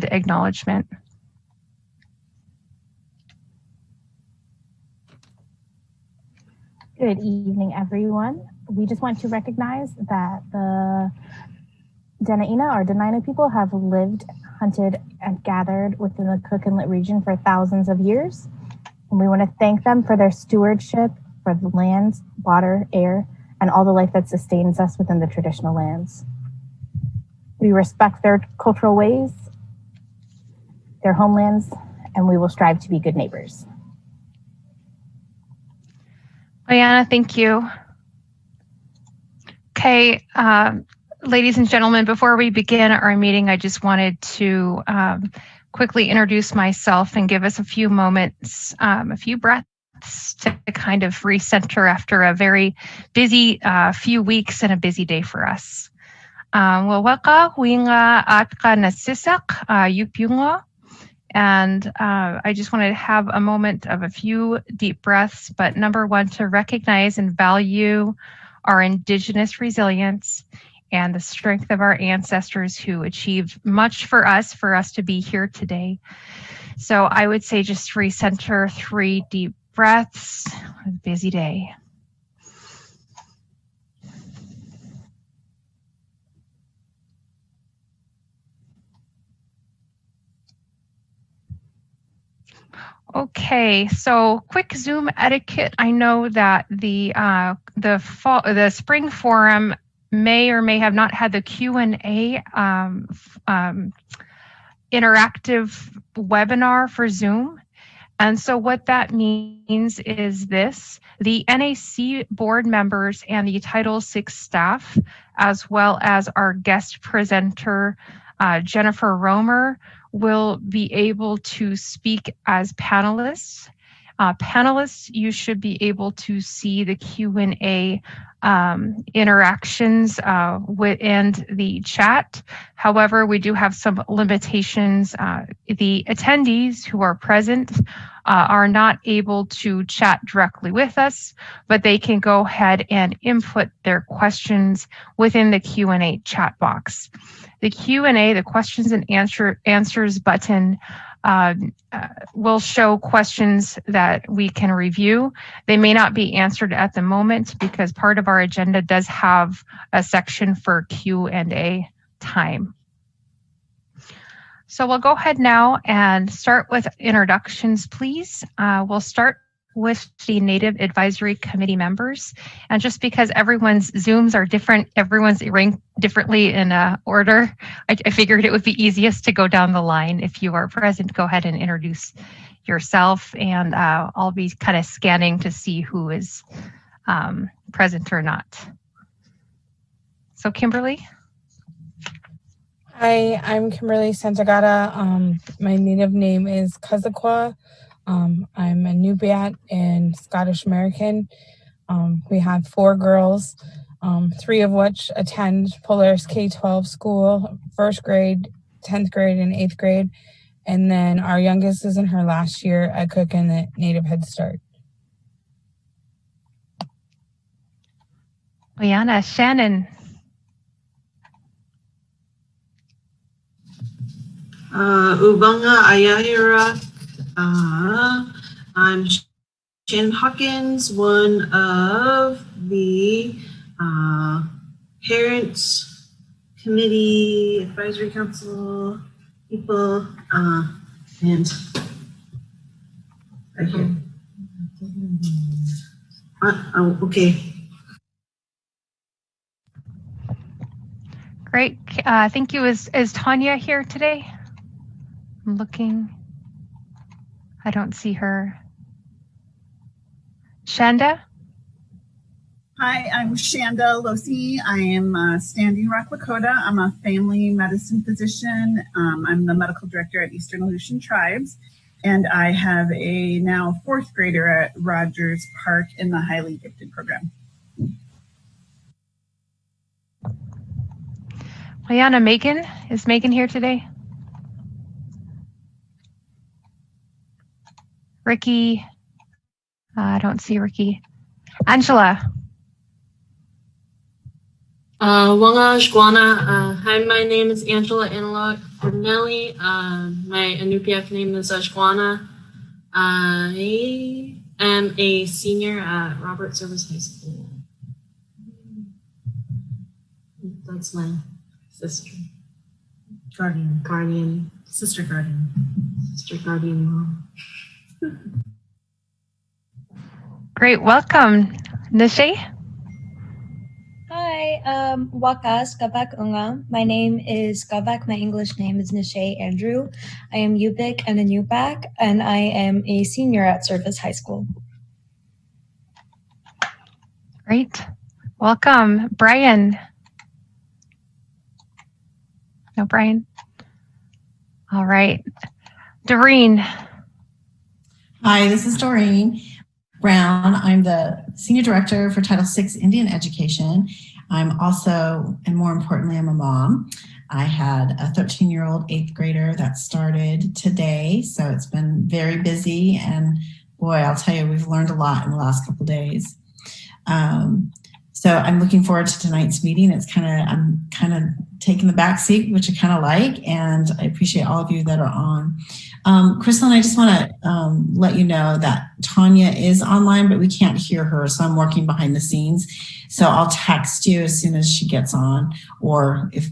and Acknowledgement. Good evening, everyone. We just want to recognize that the Dena'ina or Dena'ina people have lived, hunted, and gathered within the Cook Inlet region for thousands of years. And we want to thank them for their stewardship for the land, water, air, and all the life that sustains us within the traditional lands. We respect their cultural ways, their homelands, and we will strive to be good neighbors. Liana, thank you. Okay, ladies and gentlemen, before we begin our meeting, I just wanted to quickly introduce myself and give us a few moments, a few breaths to kind of recenter after a very busy few weeks and a busy day for us. Wawaka huinga atka nasisak yupyunga. And I just wanted to have a moment of a few deep breaths, but number one, to recognize and value our Indigenous resilience and the strength of our ancestors who achieved much for us to be here today. So I would say just recenter, 3 deep breaths. A busy day. Okay, so quick Zoom etiquette. I know that the spring forum may or may have not had the Q&A interactive webinar for Zoom. And so what that means is this: the NAC board members and the Title VI staff, as well as our guest presenter, Jennifer Romer, will be able to speak as panelists. Panelists, you should be able to see the Q&A interactions and the chat. However, we do have some limitations. The attendees who are present are not able to chat directly with us, but they can go ahead and input their questions within the Q&A chat box. The Q&A, the questions and answers button, will show questions that we can review. They may not be answered at the moment because part of our agenda does have a section for Q&A time. So we'll go ahead now and start with introductions, please. We'll start with the Native Advisory Committee members. And just because everyone's Zooms are different, everyone's ranked differently in order, I figured it would be easiest to go down the line. If you are present, go ahead and introduce yourself, and I'll be kind of scanning to see who is present or not. So Kimberly? Hi, I'm Kimberly Santagata. My native name is Kazakwa. I'm a Nubiat and Scottish American. We have 4 girls, 3 of which attend Polaris K-12 school, 1st grade, 10th grade, and 8th grade. And then our youngest is in her last year at Cook Inlet Native Head Start. Liana, Shannon. Ubanga Ayahira. I'm Shannon Hawkins, one of the Parents Committee Advisory Council people, and right here. Okay. Great. Thank you. Is Tanya here today? I'm looking. I don't see her. Shanda? Hi, I'm Shanda Losi. I am Standing Rock Lakota. I'm a family medicine physician. I'm the medical director at Eastern Aleutian Tribes, and I have a now 4th grader at Rogers Park in the highly gifted program. Liana, Megan? Is Megan here today? Ricky? I don't see Ricky. Angela? Wanga Shkwana. Hi, my name is Angela Analog Cornelli. My Inupiaq name is Shkwana. I am a senior at Robert Service High School. That's my sister. Guardian. Sister guardian mom. Great, welcome. Nishay? Hi, Wakas Gavak Unga. My name is Gavak. My English name is Nishay Andrew. I am Yupik and a Nupak, and I am a senior at Service High School. Great, welcome. Brian? No, Brian? All right. Doreen? Hi, this is Doreen Brown. I'm the Senior Director for Title VI Indian Education. I'm also, and more importantly, I'm a mom. I had a 13-year-old 8th grader that started today, so it's been very busy, and boy, I'll tell you, we've learned a lot in the last couple of days. So I'm looking forward to tonight's meeting. I'm kind of taking the back seat, which I kind of like, and I appreciate all of you that are on. Crystal and I just want to let you know that Tanya is online, but we can't hear her, so I'm working behind the scenes. So I'll text you as soon as she gets on, or if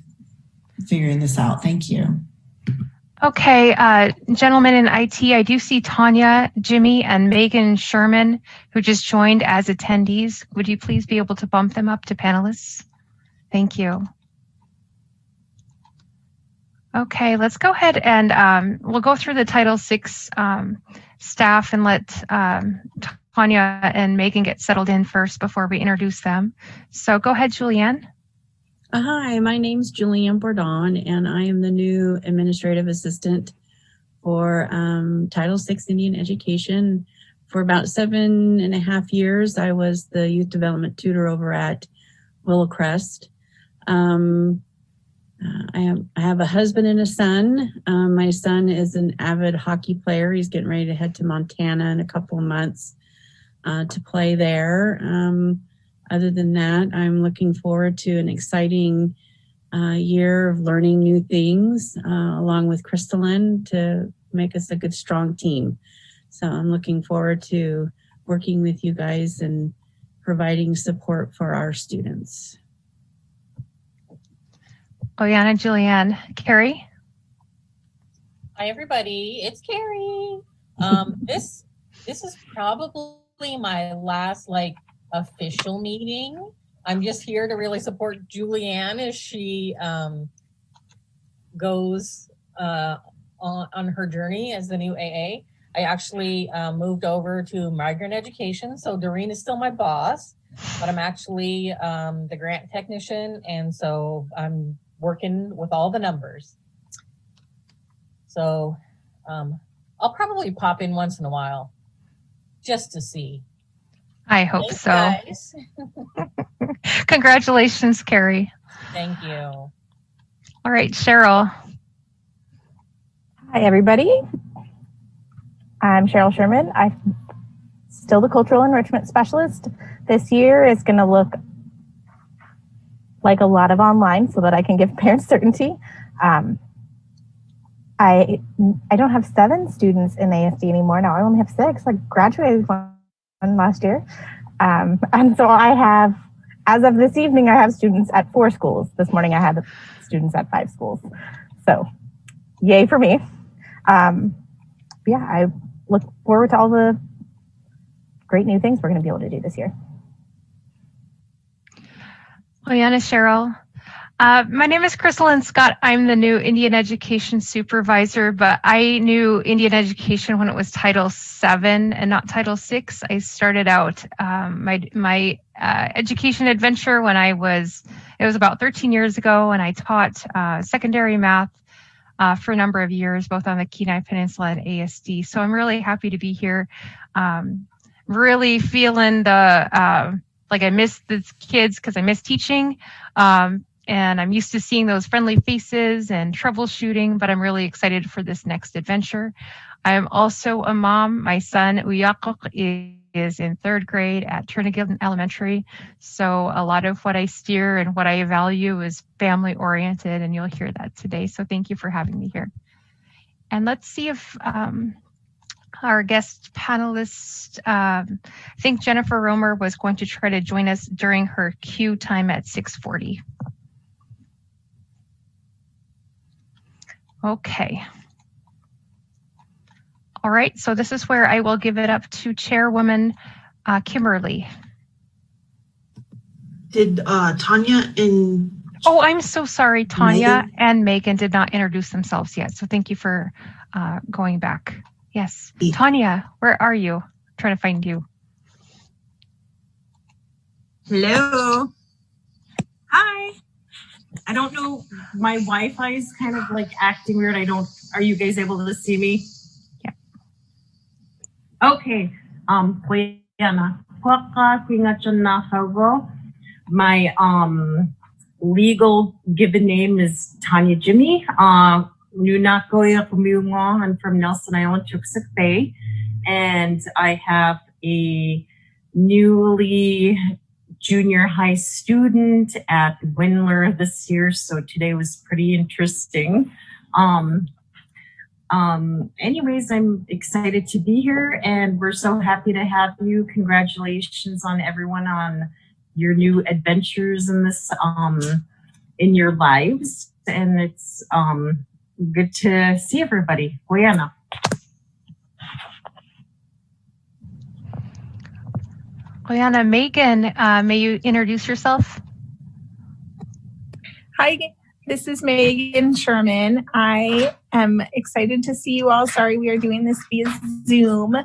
figuring this out. Thank you. Okay, gentlemen in IT, I do see Tanya, Jimmy, and Megan Sherman, who just joined as attendees. Would you please be able to bump them up to panelists? Thank you. Okay, let's go ahead and we'll go through the Title VI staff and let Tanya and Megan get settled in first before we introduce them. So go ahead, Julianne. Hi, my name's Julianne Bourdon, and I am the new administrative assistant for Title VI Indian Education. For about 7.5 years, I was the youth development tutor over at Willowcrest. I have a husband and a son. My son is an avid hockey player. He's getting ready to head to Montana in a couple of months to play there. Other than that, I'm looking forward to an exciting year of learning new things along with Crystalline to make us a good, strong team. So I'm looking forward to working with you guys and providing support for our students. Oyana, Julianne. Carrie? Hi, everybody. It's Carrie. This is probably my last, official meeting. I'm just here to really support Julianne as she goes on her journey as the new AA. I actually moved over to migrant education, so Doreen is still my boss, but I'm actually the grant technician, and so I'm working with all the numbers. So I'll probably pop in once in a while just to see. I hope Thanks, so. Guys. Congratulations, Carrie. Thank you. All right, Cheryl. Hi, everybody. I'm Cheryl Sherman. I'm still the Cultural Enrichment Specialist. This year is going to look like a lot of online so that I can give parents certainty. I don't have 7 students in ASD anymore. Now I only have 6. I graduated one last year. And so I have, as of this evening, I have students at 4 schools. This morning I had students at 5 schools. So yay for me. Yeah, I look forward to all the great new things we're going to be able to do this year. Oyana, Cheryl. My name is Crystal Scott. I'm the new Indian Education Supervisor, but I knew Indian Education when it was Title VII and not Title VI. I started out my education adventure when it was about 13 years ago, and I taught secondary math for a number of years, both on the Kenai Peninsula and ASD. So I'm really happy to be here. Really feeling the like I miss the kids because I miss teaching. And I'm used to seeing those friendly faces and troubleshooting, but I'm really excited for this next adventure. I'm also a mom. My son, Uyakok, is in 3rd grade at Trinity Elementary. So a lot of what I steer and what I value is family oriented, and you'll hear that today. So thank you for having me here. And let's see if our guest panelist, I think Jennifer Romer was going to try to join us during her cue time at 6:40. Okay. All right, so this is where I will give it up to Chairwoman Kimberly. Did Tanya and Oh, I'm so sorry. Tanya and Megan did not introduce themselves yet. So thank you for going back. Yes. Tanya, where are you? I'm trying to find you. Hello. Hi. I don't know. My Wi-Fi is kind of like acting weird. Are you guys able to see me? Yeah. Okay. My legal given name is Tanya Jimmy. I'm from Nelson Island, Tuxtla Bay, and I have a newly junior high student at Windler this year, so today was pretty interesting. Anyways, I'm excited to be here, and we're so happy to have you. Congratulations on everyone on your new adventures in this in your lives, and it's good to see everybody. Guyana. Guyana, Megan, may you introduce yourself? Hi, this is Megan Sherman. I am excited to see you all. Sorry, we are doing this via Zoom.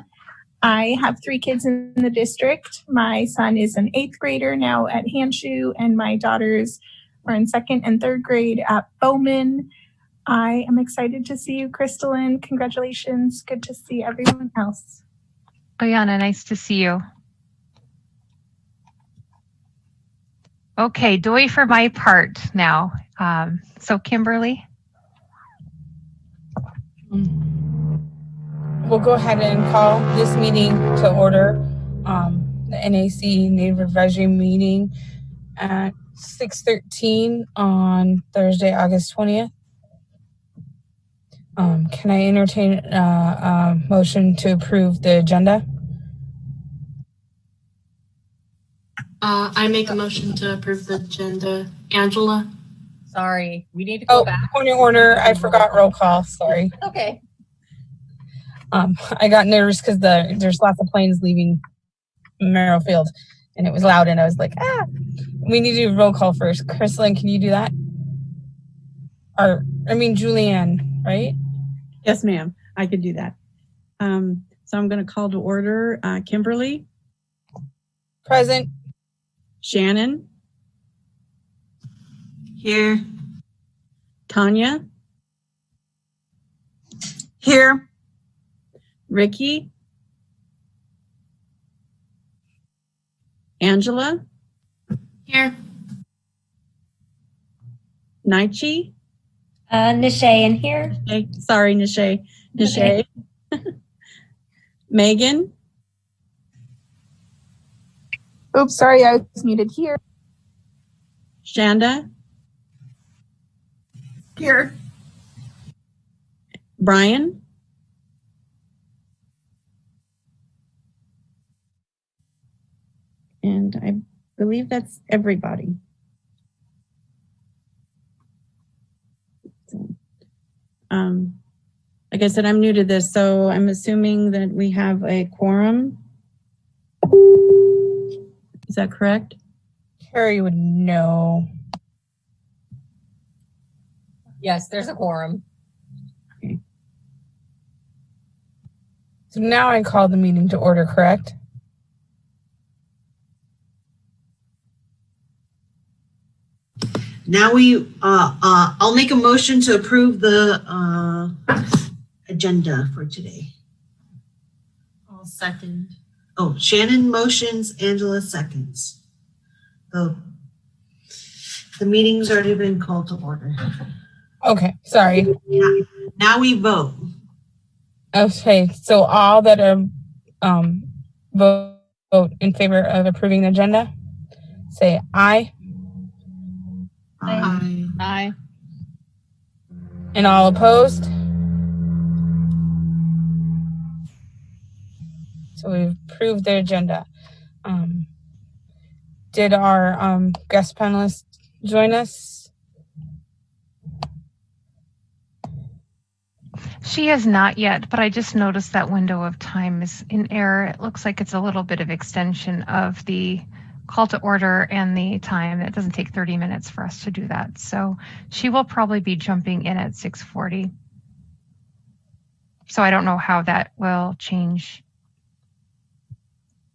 I have 3 kids in the district. My son is an 8th grader now at Hanshu, and my daughters are in 2nd and 3rd grade at Bowman. I am excited to see you, Crystalline. Congratulations. Good to see everyone else. Guyana, nice to see you. Okay, Doi for my part now. So Kimberly. We'll go ahead and call this meeting to order, the NAC Native Advisory meeting at 6:13 on Thursday, August 20th. Can I entertain a motion to approve the agenda? I make a motion to approve the agenda. Angela? Sorry, we need to go back. Point of order, I forgot roll call, sorry. Okay. I got nervous because there's lots of planes leaving Merrill Field, and it was loud, and I was like, we need to do roll call first. Crystalline, can you do that? Julianne, right? Yes, ma'am. I can do that. So I'm going to call to order Kimberly. Present. Shannon. here? Tanya. Here. Ricky. Angela. Here. Naichi. Nishay in here. Hey, sorry, Nishay. Nishay. Megan. Oops, sorry, I was muted here. Shanda. Here. Brian. And I believe that's everybody. So, like I said, I'm new to this, so I'm assuming that we have a quorum. Is that correct? Carrie would know. Yes, there's a quorum. Okay. So now I call the meeting to order, correct? Now I'll make a motion to approve the agenda for today. I'll second. Oh, Shannon motions, Angela seconds. Oh, the meeting's already been called to order. Okay, sorry. Now we vote. Okay, so all that are vote in favor of approving the agenda, say aye. Aye. Aye. And all opposed? So we've approved the agenda. Did our guest panelists join us? She has not yet, but I just noticed that window of time is in error. It looks like it's a little bit of extension of the call to order and the time. It doesn't take 30 minutes for us to do that. So she will probably be jumping in at 6:40. So I don't know how that will change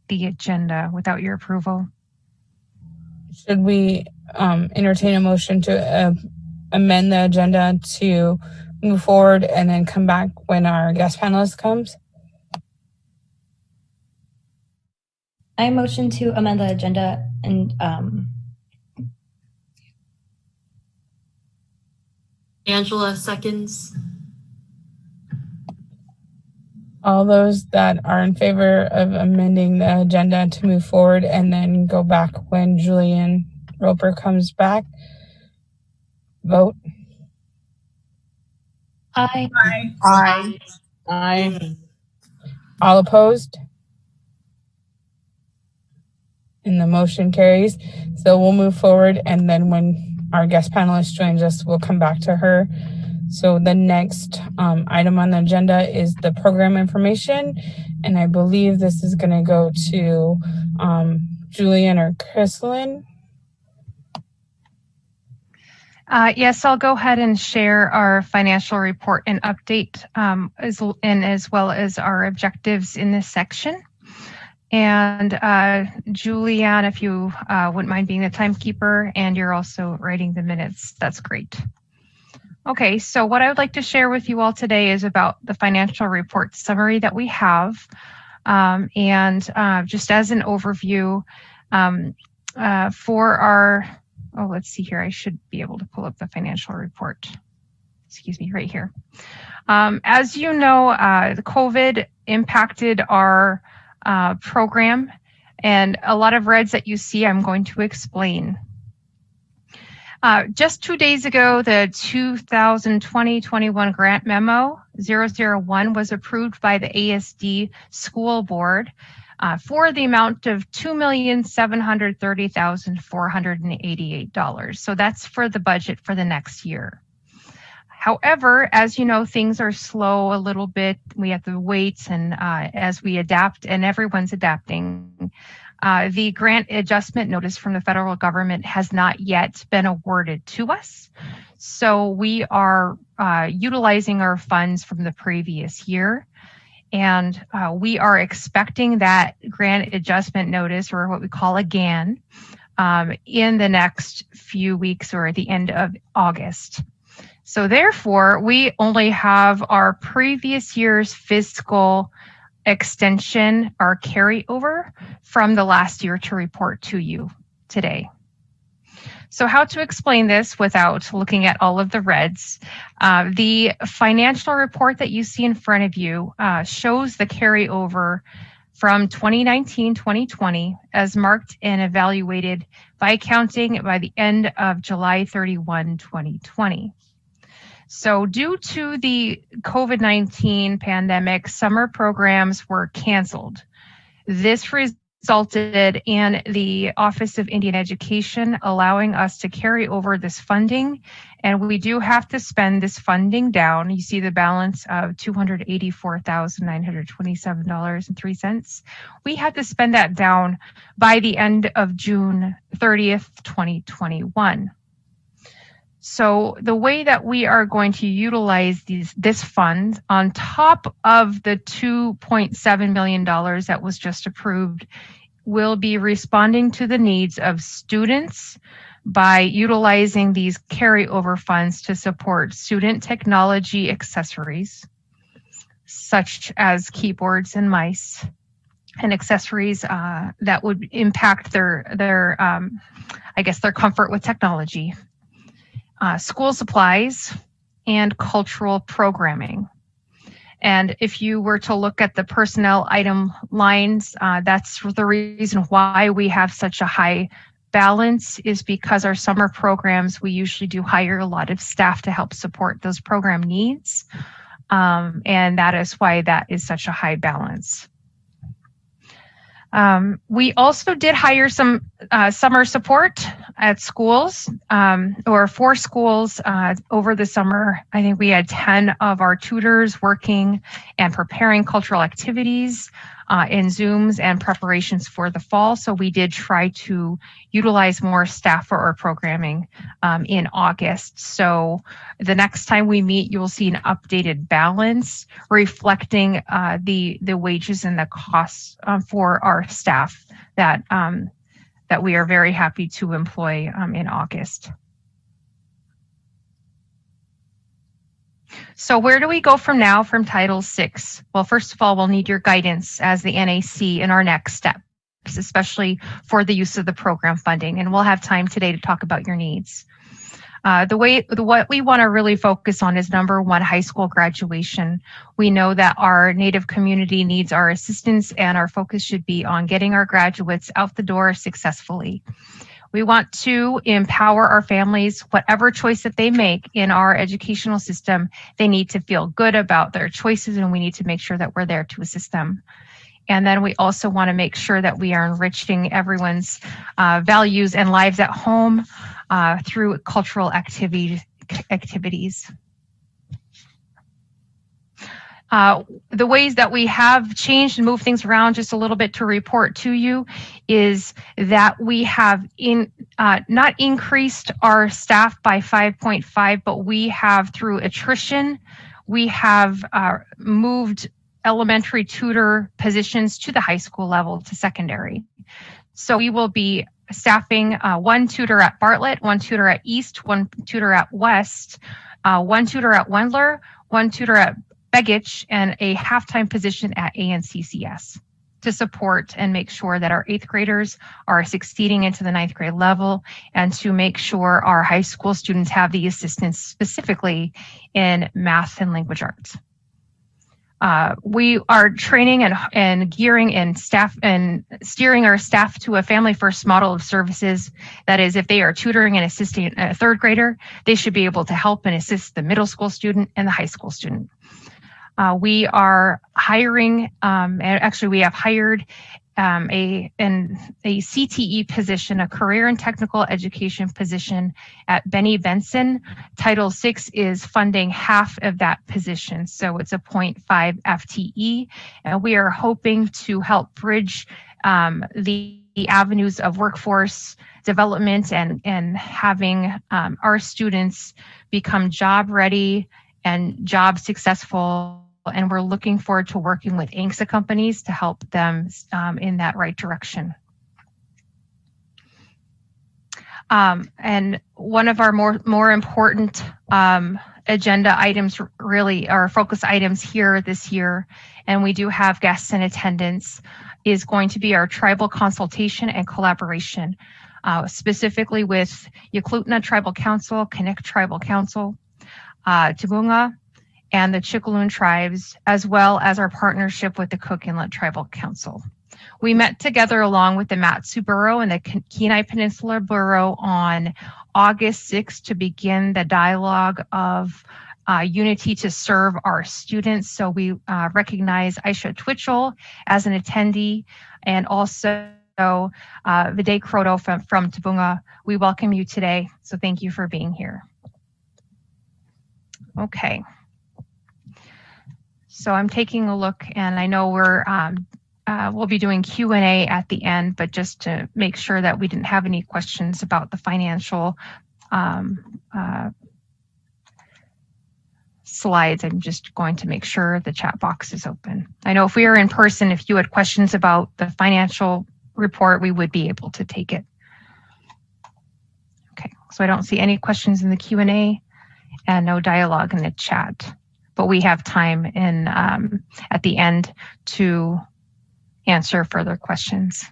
the agenda without your approval. Should we entertain a motion to amend the agenda to move forward and then come back when our guest panelist comes? I motion to amend the agenda and Angela seconds. All those that are in favor of amending the agenda to move forward and then go back when Julian Roper comes back, vote. aye. Aye. Aye. Aye. All opposed? And the motion carries. So we'll move forward, and then when our guest panelist joins us, we'll come back to her. So the next item on the agenda is the program information. And I believe this is going to go to Julian or Chrislyn. Yes, I'll go ahead and share our financial report and update as well as our objectives in this section. And Julianne, if you wouldn't mind being the timekeeper and you're also writing the minutes, that's great. Okay, so what I would like to share with you all today is about the financial report summary that we have. Just as an overview for our, let's see here, I should be able to pull up the financial report. Excuse me, right here. As you know, the COVID impacted our program, and a lot of reds that you see, I'm going to explain. Just 2 days ago, the 2020-21 grant memo 001 was approved by the ASD school board for the amount of $2,730,488. So that's for the budget for the next year. However, as you know, things are slow a little bit. We have to wait, and as we adapt, and everyone's adapting. The grant adjustment notice from the federal government has not yet been awarded to us. So we are utilizing our funds from the previous year. And we are expecting that grant adjustment notice, or what we call a GAN, in the next few weeks or at the end of August. So therefore, we only have our previous year's fiscal extension, our carryover from the last year to report to you today. So how to explain this without looking at all of the reds? The financial report that you see in front of you shows the carryover from 2019-2020 as marked and evaluated by accounting by the end of July 31, 2020. So due to the COVID-19 pandemic, summer programs were canceled. This resulted in the Office of Indian Education allowing us to carry over this funding, and we do have to spend this funding down. You see the balance of $284,927.03. We had to spend that down by the end of June 30th, 2021. So the way that we are going to utilize this fund on top of the $2.7 million that was just approved will be responding to the needs of students by utilizing these carryover funds to support student technology accessories, such as keyboards and mice, and accessories that would impact their comfort with technology. School supplies, and cultural programming. And if you were to look at the personnel item lines, that's the reason why we have such a high balance, is because our summer programs, we usually do hire a lot of staff to help support those program needs. And that is why that is such a high balance. We also did hire some summer support at schools, or for schools over the summer. I think we had 10 of our tutors working and preparing cultural activities in Zooms and preparations for the fall. So we did try to utilize more staff for our programming in August. So the next time we meet, you'll see an updated balance reflecting the wages and the costs for our staff that we are very happy to employ in August. So where do we go from now from Title VI? Well, first of all, we'll need your guidance as the NAC in our next steps, especially for the use of the program funding. And we'll have time today to talk about your needs. What we want to really focus on is number one, high school graduation. We know that our Native community needs our assistance, and our focus should be on getting our graduates out the door successfully. We want to empower our families. Whatever choice that they make in our educational system, they need to feel good about their choices, and we need to make sure that we're there to assist them. And then we also want to make sure that we are enriching everyone's values and lives at home through cultural activities. The ways that we have changed and moved things around just a little bit to report to you is that we have not increased our staff by 5.5, but we have, through attrition, we have moved elementary tutor positions to the high school level to secondary. So we will be staffing one tutor at Bartlett, one tutor at East, one tutor at West, one tutor at Wendler, one tutor at Begich, and a half-time position at ANCCS to support and make sure that our 8th graders are succeeding into the 9th grade level, and to make sure our high school students have the assistance specifically in math and language arts. We are training and gearing and staff and steering our staff to a family first model of services. That is, if they are tutoring and assisting a 3rd grader, they should be able to help and assist the middle school student and the high school student. We are hiring, and actually we have hired a CTE position, a career and technical education position at Benny Benson. Title VI is funding half of that position, so it's a 0.5 FTE. And we are hoping to help bridge the avenues of workforce development and having our students become job ready and job successful. And we're looking forward to working with ANCSA companies to help them in that right direction. And one of our more important agenda items, really our focus items here this year, and we do have guests in attendance, is going to be our tribal consultation and collaboration, specifically with Yaklutna Tribal Council, Connect Tribal Council, Tubunga, and the Chicaloon tribes, as well as our partnership with the Cook Inlet Tribal Council. We met together along with the Mat-Su Borough and the Kenai Peninsula Borough on August 6th to begin the dialogue of unity to serve our students. So we recognize Aisha Twitchell as an attendee, and also Vide Kroto from Tubunga. We welcome you today, so thank you for being here. Okay. So I'm taking a look, and I know we'll be doing Q&A at the end, but just to make sure that we didn't have any questions about the financial slides, I'm just going to make sure the chat box is open. I know if we were in person, if you had questions about the financial report, we would be able to take it. Okay, so I don't see any questions in the Q&A and no dialogue in the chat. But we have time at the end to answer further questions.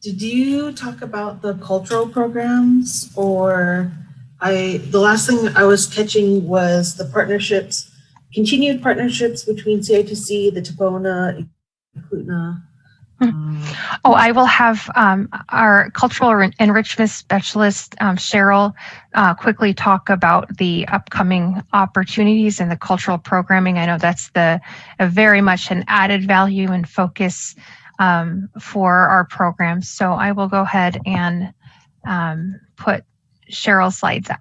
Did you talk about the cultural programs or the last thing I was catching was the continued partnerships between CITC, the Tabona, Eklutna. I will have our cultural enrichment specialist, Cheryl, quickly talk about the upcoming opportunities in the cultural programming. I know that's very much an added value and focus for our programs. So I will go ahead and put Cheryl's slides up.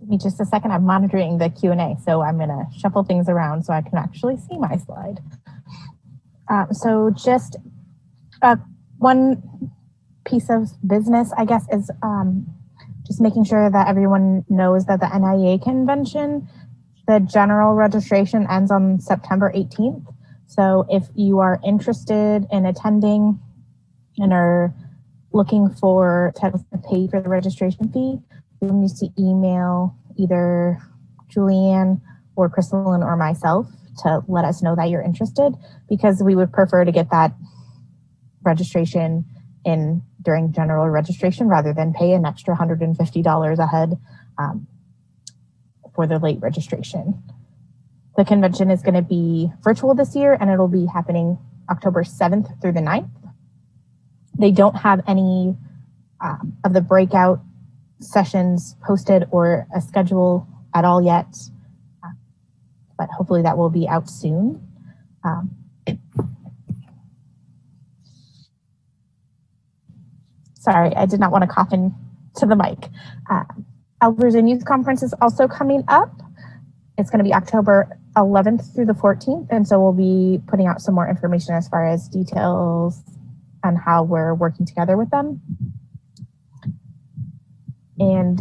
Give me just a second. I'm monitoring the Q&A, so I'm going to shuffle things around so I can actually see my slide. So just one piece of business, I guess, is just making sure that everyone knows that the NIA convention, the general registration ends on September 18th. So if you are interested in attending and are looking for titles to pay for the registration fee, you need to email either Julianne or Crystalline or myself to let us know that you're interested, because we would prefer to get that registration in during general registration rather than pay an extra $150 ahead for the late registration. The convention is going to be virtual this year, and it'll be happening October 7th through the 9th. They don't have any of the breakout sessions posted or a schedule at all yet, but hopefully that will be out soon. Sorry, I did not want to cough into the mic. Alversion Youth Conference is also coming up. It's going to be October 11th through the 14th, and so we'll be putting out some more information as far as details on how we're working together with them. And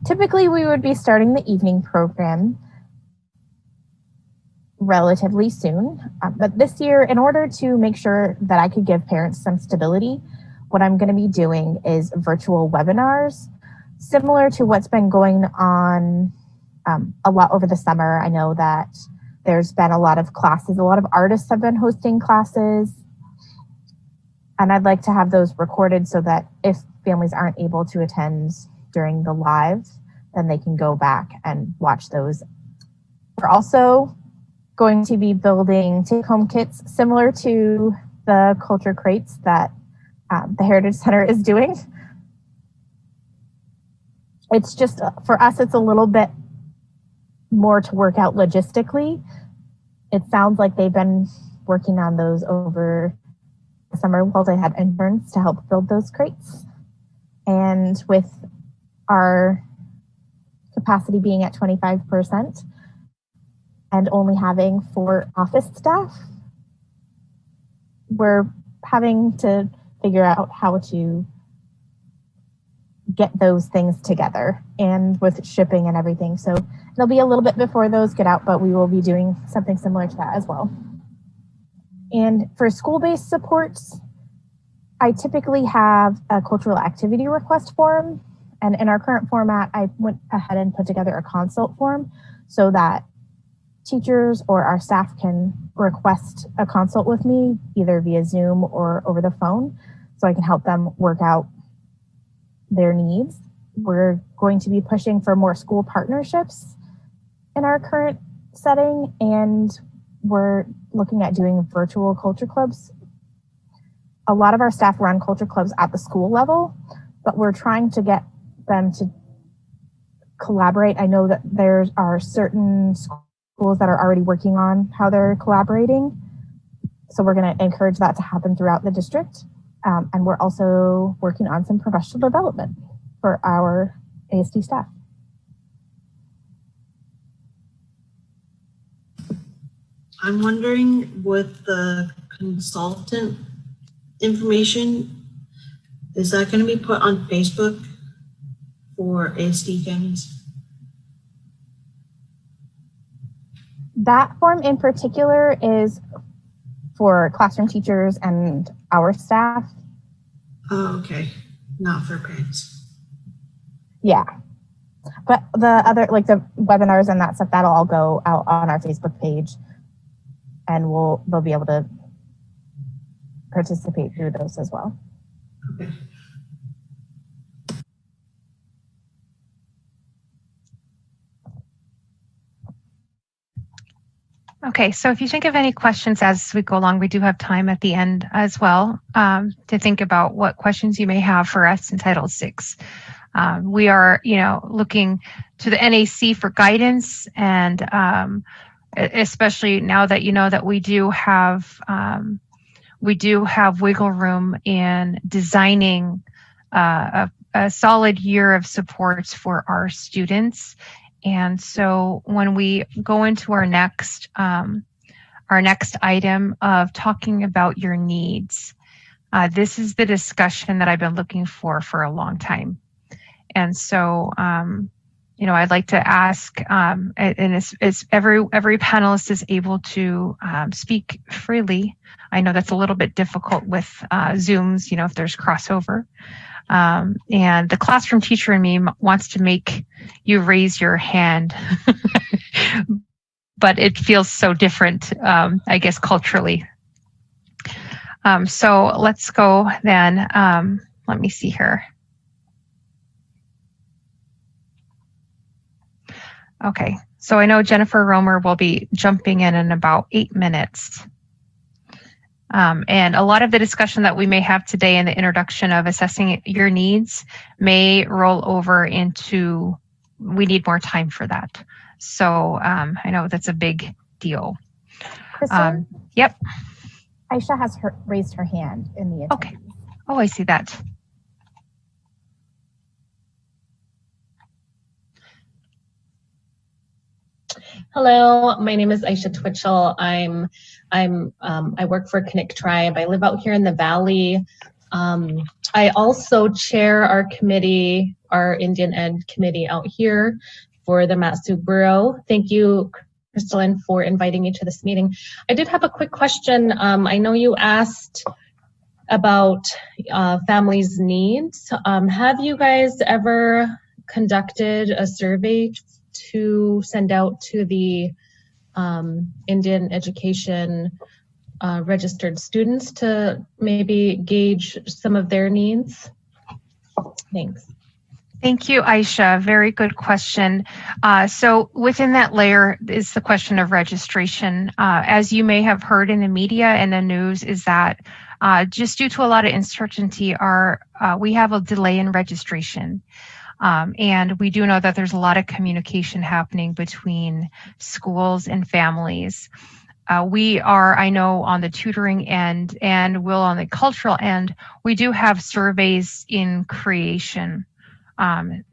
typically we would be starting the evening program relatively soon. But this year, in order to make sure that I could give parents some stability, what I'm going to be doing is virtual webinars, similar to what's been going on a lot over the summer. I know that there's been a lot of classes, a lot of artists have been hosting classes, and I'd like to have those recorded so that if families aren't able to attend during the live, then they can go back and watch those. We're also going to be building take-home kits similar to the culture crates that the Heritage Center is doing. It's just, for us, it's a little bit more to work out logistically. It sounds like they've been working on those over the summer while they had interns to help build those crates. And with our capacity being at 25% and only having 4 office staff, we're having to figure out how to get those things together and with shipping and everything. So it'll be a little bit before those get out, but we will be doing something similar to that as well. And for school-based supports, I typically have a cultural activity request form. And in our current format, I went ahead and put together a consult form so that teachers or our staff can request a consult with me, either via Zoom or over the phone, so I can help them work out their needs. We're going to be pushing for more school partnerships in our current setting, and we're looking at doing virtual culture clubs. A lot of our staff run culture clubs at the school level, but we're trying to get them to collaborate. I know that there are certain schools that are already working on how they're collaborating. So we're going to encourage that to happen throughout the district. And we're also working on some professional development for our ASD staff. I'm wondering, with the consultant information, is that going to be put on Facebook for ASD families? That form in particular is for classroom teachers and our staff. Oh, okay. Not for parents. Yeah. But the other, like the webinars and that stuff, that'll all go out on our Facebook page, and they'll be able to participate through those as well. Okay, so if you think of any questions as we go along, we do have time at the end as well to think about what questions you may have for us in Title VI. We are, looking to the NAC for guidance, and especially now that you know that we do have wiggle room in designing a solid year of supports for our students. And so when we go into our next item of talking about your needs, this is the discussion that I've been looking for a long time. And so, I'd like to ask, and it's every panelist is able to speak freely. I know that's a little bit difficult with Zooms, if there's crossover. And the classroom teacher in me wants to make you raise your hand, but it feels so different, I guess, culturally. So let's go then. Let me see here. Okay, so I know Jennifer Romer will be jumping in about 8 minutes. And a lot of the discussion that we may have today in the introduction of assessing your needs may roll over into, we need more time for that. So I know that's a big deal. Kristen? Yep. Aisha has raised her hand in the attendees. Okay. Oh, I see that. Hello, my name is Aisha Twitchell. I work for Connect Tribe. I live out here in the Valley. I also chair our committee, our Indian Ed committee out here for the Mat-Su Borough. Thank you, Crystalline, for inviting me to this meeting. I did have a quick question. I know you asked about families' needs. Have you guys ever conducted a survey to send out to the Indian education registered students to maybe gauge some of their needs? Thanks. Thank you, Aisha. Very good question. So within that layer is the question of registration. As you may have heard in the media and the news, is that just due to a lot of uncertainty, we have a delay in registration. And we do know that there's a lot of communication happening between schools and families. We are, I know, on the tutoring end and will on the cultural end, we do have surveys in creation.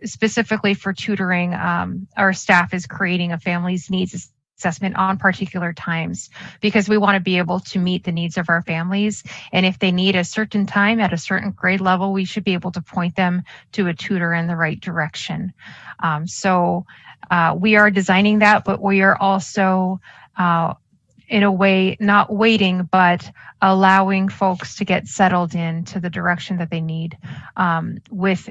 Specifically for tutoring, our staff is creating a family's needs assessment on particular times because we want to be able to meet the needs of our families. And if they need a certain time at a certain grade level, we should be able to point them to a tutor in the right direction. So we are designing that, but we are also in a way, not waiting, but allowing folks to get settled into the direction that they need with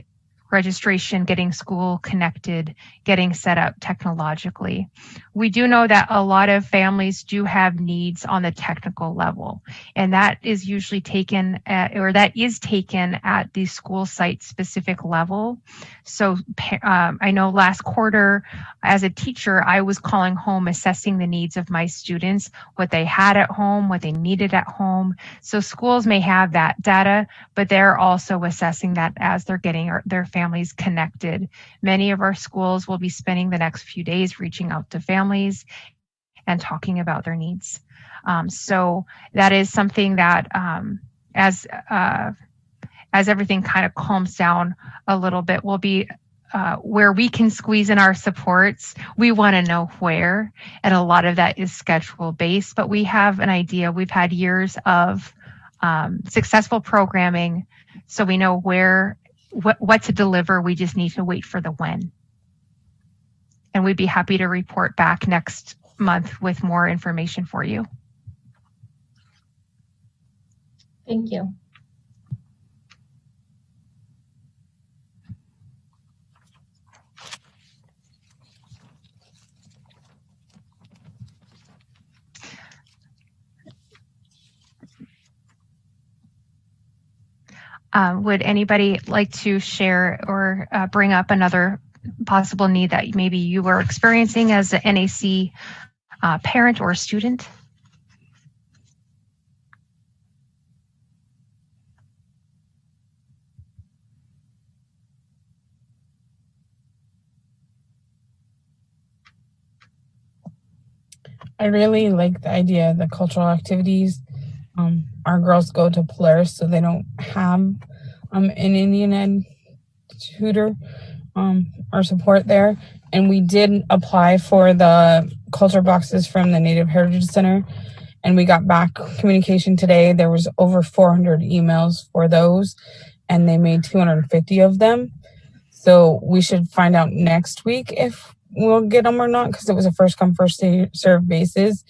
registration, getting school connected, getting set up technologically. We do know that a lot of families do have needs on the technical level, and that is usually taken at, or that is taken at the school site specific level. So I know last quarter as a teacher, I was calling home, assessing the needs of my students, what they had at home, what they needed at home. So schools may have that data, but they're also assessing that as they're getting their families connected. Many of our schools will be spending the next few days reaching out to families and talking about their needs. So that is something that as everything kind of calms down a little bit, will be where we can squeeze in our supports. We want to know where, and a lot of that is schedule based, but we have an idea. We've had years of successful programming, so we know what to deliver. We just need to wait for the when. And we'd be happy to report back next month with more information for you. Thank you. Would anybody like to share or bring up another possible need that maybe you were experiencing as an NAC parent or student? I really like the idea of the cultural activities. Our girls go to Polaris, so they don't have an Indian Ed tutor or support there. And we did apply for the culture boxes from the Native Heritage Center, and we got back communication today. There was over 400 emails for those, and they made 250 of them. So we should find out next week if we'll get them or not, because it was a first come first serve basis.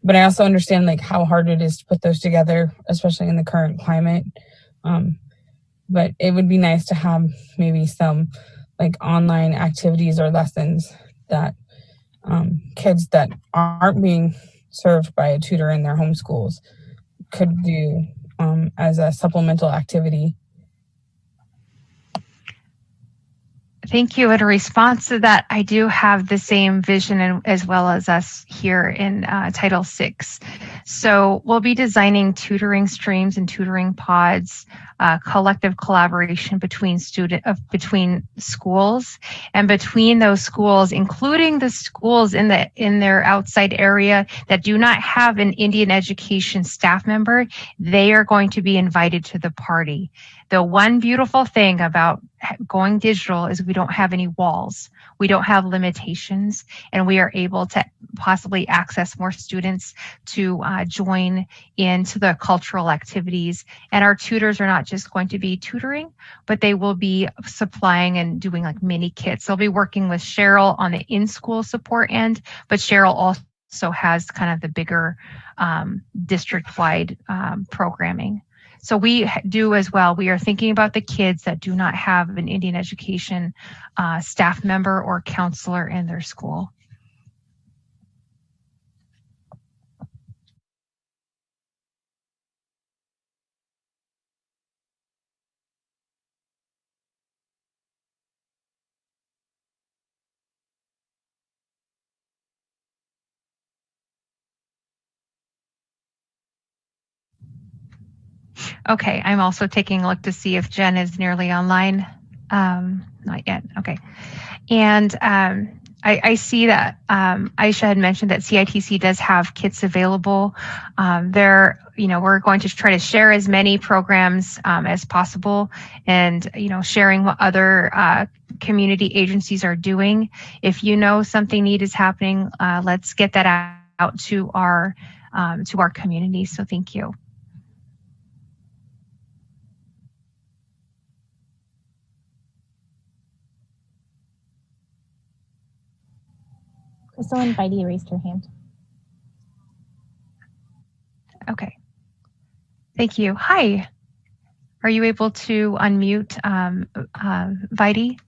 But I also understand like how hard it is to put those together, especially in the current climate. But it would be nice to have maybe some like online activities or lessons that kids that aren't being served by a tutor in their home schools could do as a supplemental activity. Thank you. In response to that, I do have the same vision as well as us here in Title VI. So we'll be designing tutoring streams and tutoring pods, collective collaboration between schools, and between those schools, including the schools in their outside area that do not have an Indian education staff member. They are going to be invited to the party. The one beautiful thing about going digital is we don't have any walls. We don't have limitations, and we are able to possibly access more students to join into the cultural activities. And our tutors are not just going to be tutoring, but they will be supplying and doing like mini kits. They'll be working with Cheryl on the in-school support end, but Cheryl also has kind of the bigger district-wide programming. So we do as well. We are thinking about the kids that do not have an Indian education staff member or counselor in their school. Okay, I'm also taking a look to see if Jen is nearly online. Not yet. Okay. And I see that Aisha had mentioned that CITC does have kits available. We're going to try to share as many programs as possible, and sharing what other community agencies are doing. If you know something neat is happening, let's get that out to our community. So thank you. Crystal and Heidi raised her hand. Okay. Thank you. Hi. Are you able to unmute Heidi?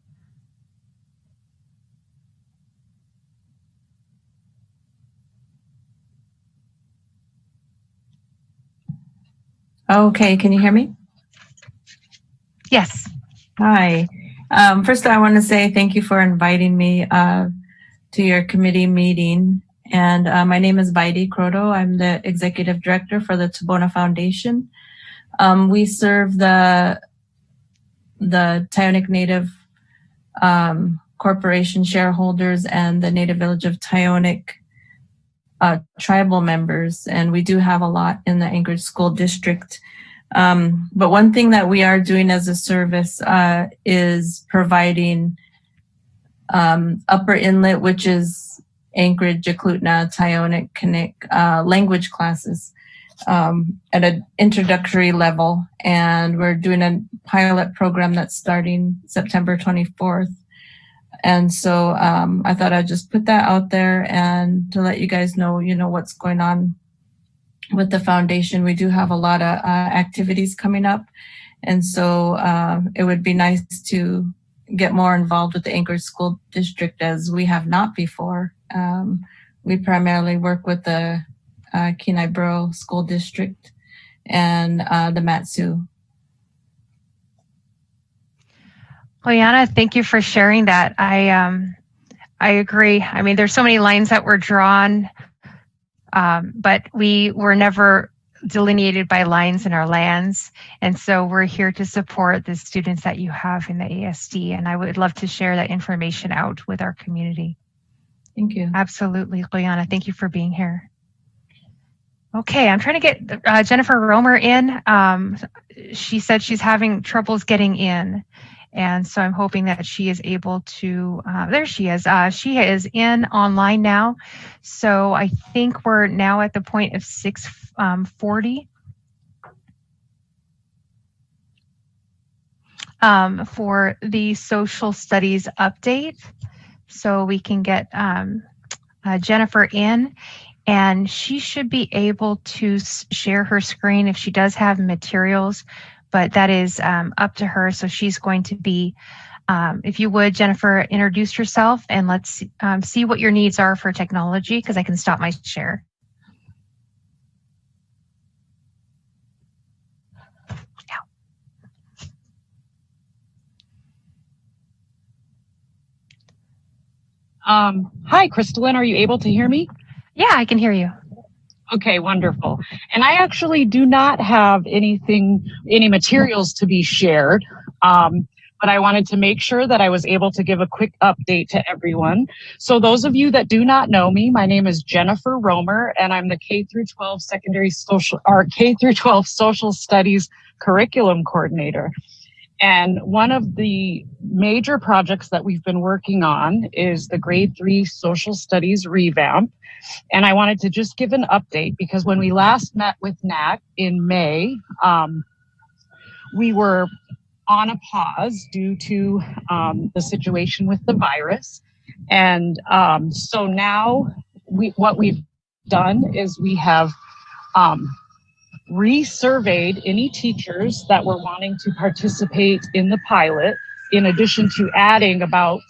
Okay, can you hear me? Yes. Hi. First, I want to say thank you for inviting me to your committee meeting. And my name is Vaidi Croto. I'm the Executive Director for the Tabona Foundation. We serve the Tyonek Native Corporation shareholders and the Native Village of Tyonek tribal members, and we do have a lot in the Anchorage School District. But one thing that we are doing as a service is providing Upper Inlet, which is Anchorage, Eklutna, Tyonek, Kanik language classes at an introductory level. And we're doing a pilot program that's starting September 24th. And so I thought I'd just put that out there and to let you guys know, what's going on with the foundation. We do have a lot of activities coming up. And so it would be nice to get more involved with the Anchorage School District as we have not before. We primarily work with the Kenai Borough School District and the Matsu. Liana, thank you for sharing that. I agree. I mean, there's so many lines that were drawn, but we were never delineated by lines in our lands. And so we're here to support the students that you have in the ASD. And I would love to share that information out with our community. Thank you. Absolutely, Liana. Thank you for being here. Okay, I'm trying to get Jennifer Romer in. She said she's having troubles getting in. And so I'm hoping that she is able to, there she is. She is in online now. So I think we're now at the point of 6:40 for the social studies update. So we can get Jennifer in. And she should be able to share her screen if she does have materials, but that is up to her. So she's going to be, if you would, Jennifer, introduce yourself and let's see what your needs are for technology, because I can stop my share. Hi, Crystalline, are you able to hear me? Yeah, I can hear you. Okay, wonderful. And I actually do not have any materials to be shared, but I wanted to make sure that I was able to give a quick update to everyone. So those of you that do not know me, my name is Jennifer Romer, and I'm the K-12 K-12 Social Studies Curriculum Coordinator. And one of the major projects that we've been working on is the Grade 3 Social Studies Revamp. And I wanted to just give an update because when we last met with NAC in May, we were on a pause due to the situation with the virus. And so now what we've done is we have resurveyed any teachers that were wanting to participate in the pilot, in addition to adding about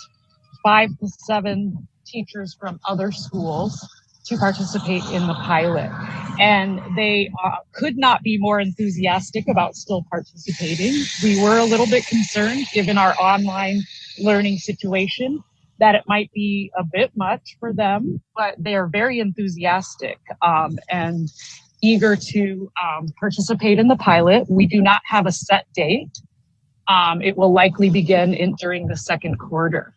5 to 7 teachers from other schools to participate in the pilot. And they could not be more enthusiastic about still participating. We were a little bit concerned, given our online learning situation, that it might be a bit much for them, but they are very enthusiastic and eager to participate in the pilot. We do not have a set date. It will likely begin during the second quarter.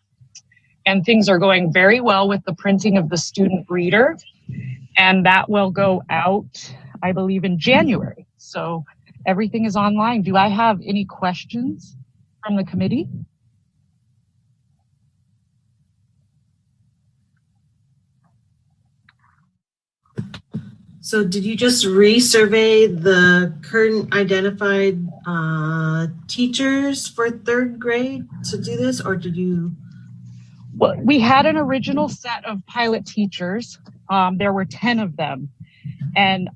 And things are going very well with the printing of the student reader. And that will go out, I believe, in January. So everything is online. Do I have any questions from the committee? So did you just resurvey the current identified teachers for 3rd grade to do this, or did you? Well, we had an original set of pilot teachers. There were 10 of them, and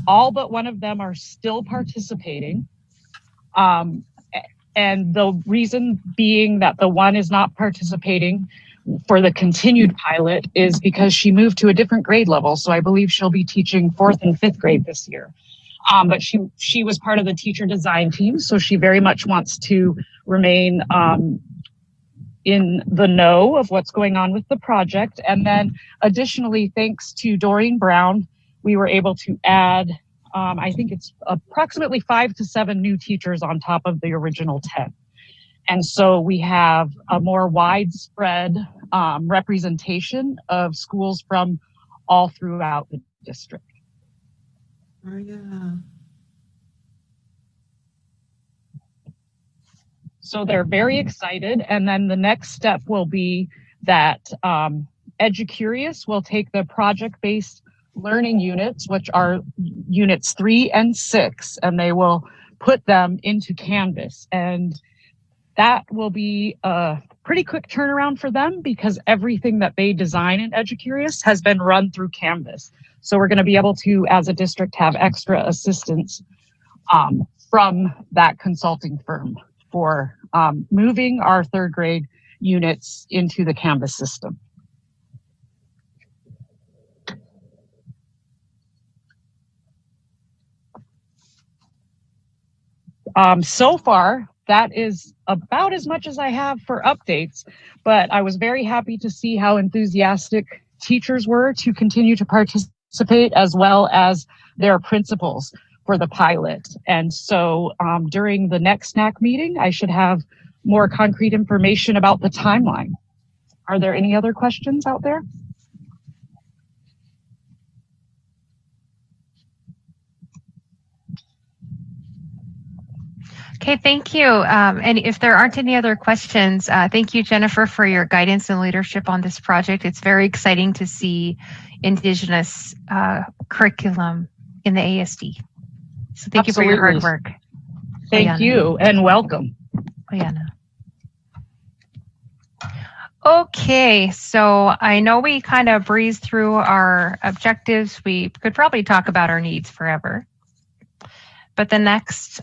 all but one of them are still participating. And the reason being that the one is not participating for the continued pilot is because she moved to a different grade level. So I believe she'll be teaching 4th and 5th grade this year. But she was part of the teacher design team, so she very much wants to remain in the know of what's going on with the project. And then additionally, thanks to Doreen Brown, we were able to add, I think it's approximately 5 to 7 new teachers on top of the original 10. And so we have a more widespread representation of schools from all throughout the district. Oh, yeah. So they're very excited. And then the next step will be that EduCurious will take the project-based learning units, which are units 3 and 6, and they will put them into Canvas. And that will be a pretty quick turnaround for them because everything that they design in EduCurious has been run through Canvas. So we're going to be able to, as a district, have extra assistance from that consulting firm for moving our 3rd grade units into the Canvas system. So far, that is about as much as I have for updates, but I was very happy to see how enthusiastic teachers were to continue to participate, as well as their principals for the pilot. And so during the next SNAC meeting, I should have more concrete information about the timeline. Are there any other questions out there? Okay, thank you. And if there aren't any other questions, thank you, Jennifer, for your guidance and leadership on this project. It's very exciting to see Indigenous curriculum in the ASD. So thank you for your hard work. Thank you and welcome. Oyana. Okay, so I know we kind of breezed through our objectives. We could probably talk about our needs forever. But the next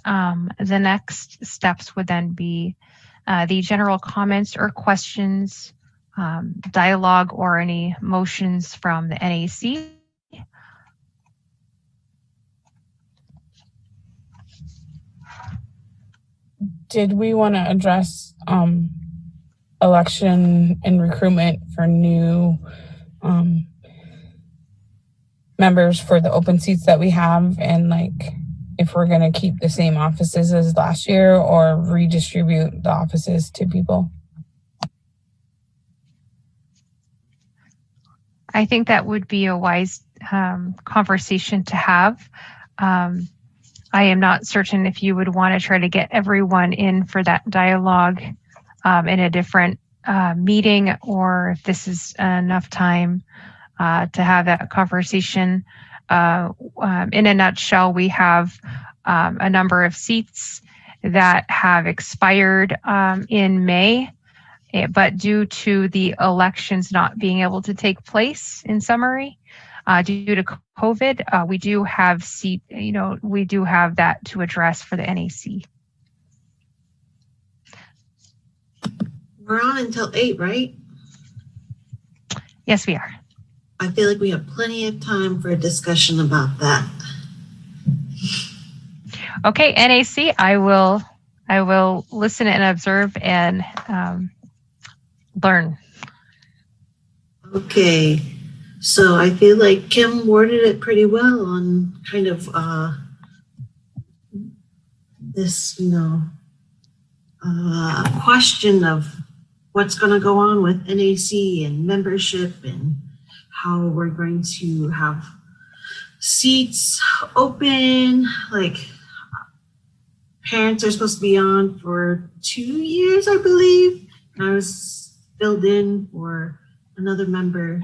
steps would then be the general comments or questions, dialogue, or any motions from the NAC. Did we want to address election and recruitment for new members for the open seats that we have, and like if we're going to keep the same offices as last year or redistribute the offices to people? I think that would be a wise conversation to have. I am not certain if you would want to try to get everyone in for that dialogue in a different meeting, or if this is enough time to have that conversation. In a nutshell, we have a number of seats that have expired in May, but due to the elections not being able to take place, in summary, due to COVID, we do have we do have that to address for the NAC. We're on until 8, right? Yes, we are. I feel like we have plenty of time for a discussion about that. Okay, NAC, I will listen and observe and learn. Okay, so I feel like Kim worded it pretty well on kind of this, question of what's going to go on with NAC and membership and how we're going to have seats open. Like, parents are supposed to be on for 2 years, I believe. And I was filled in for another member.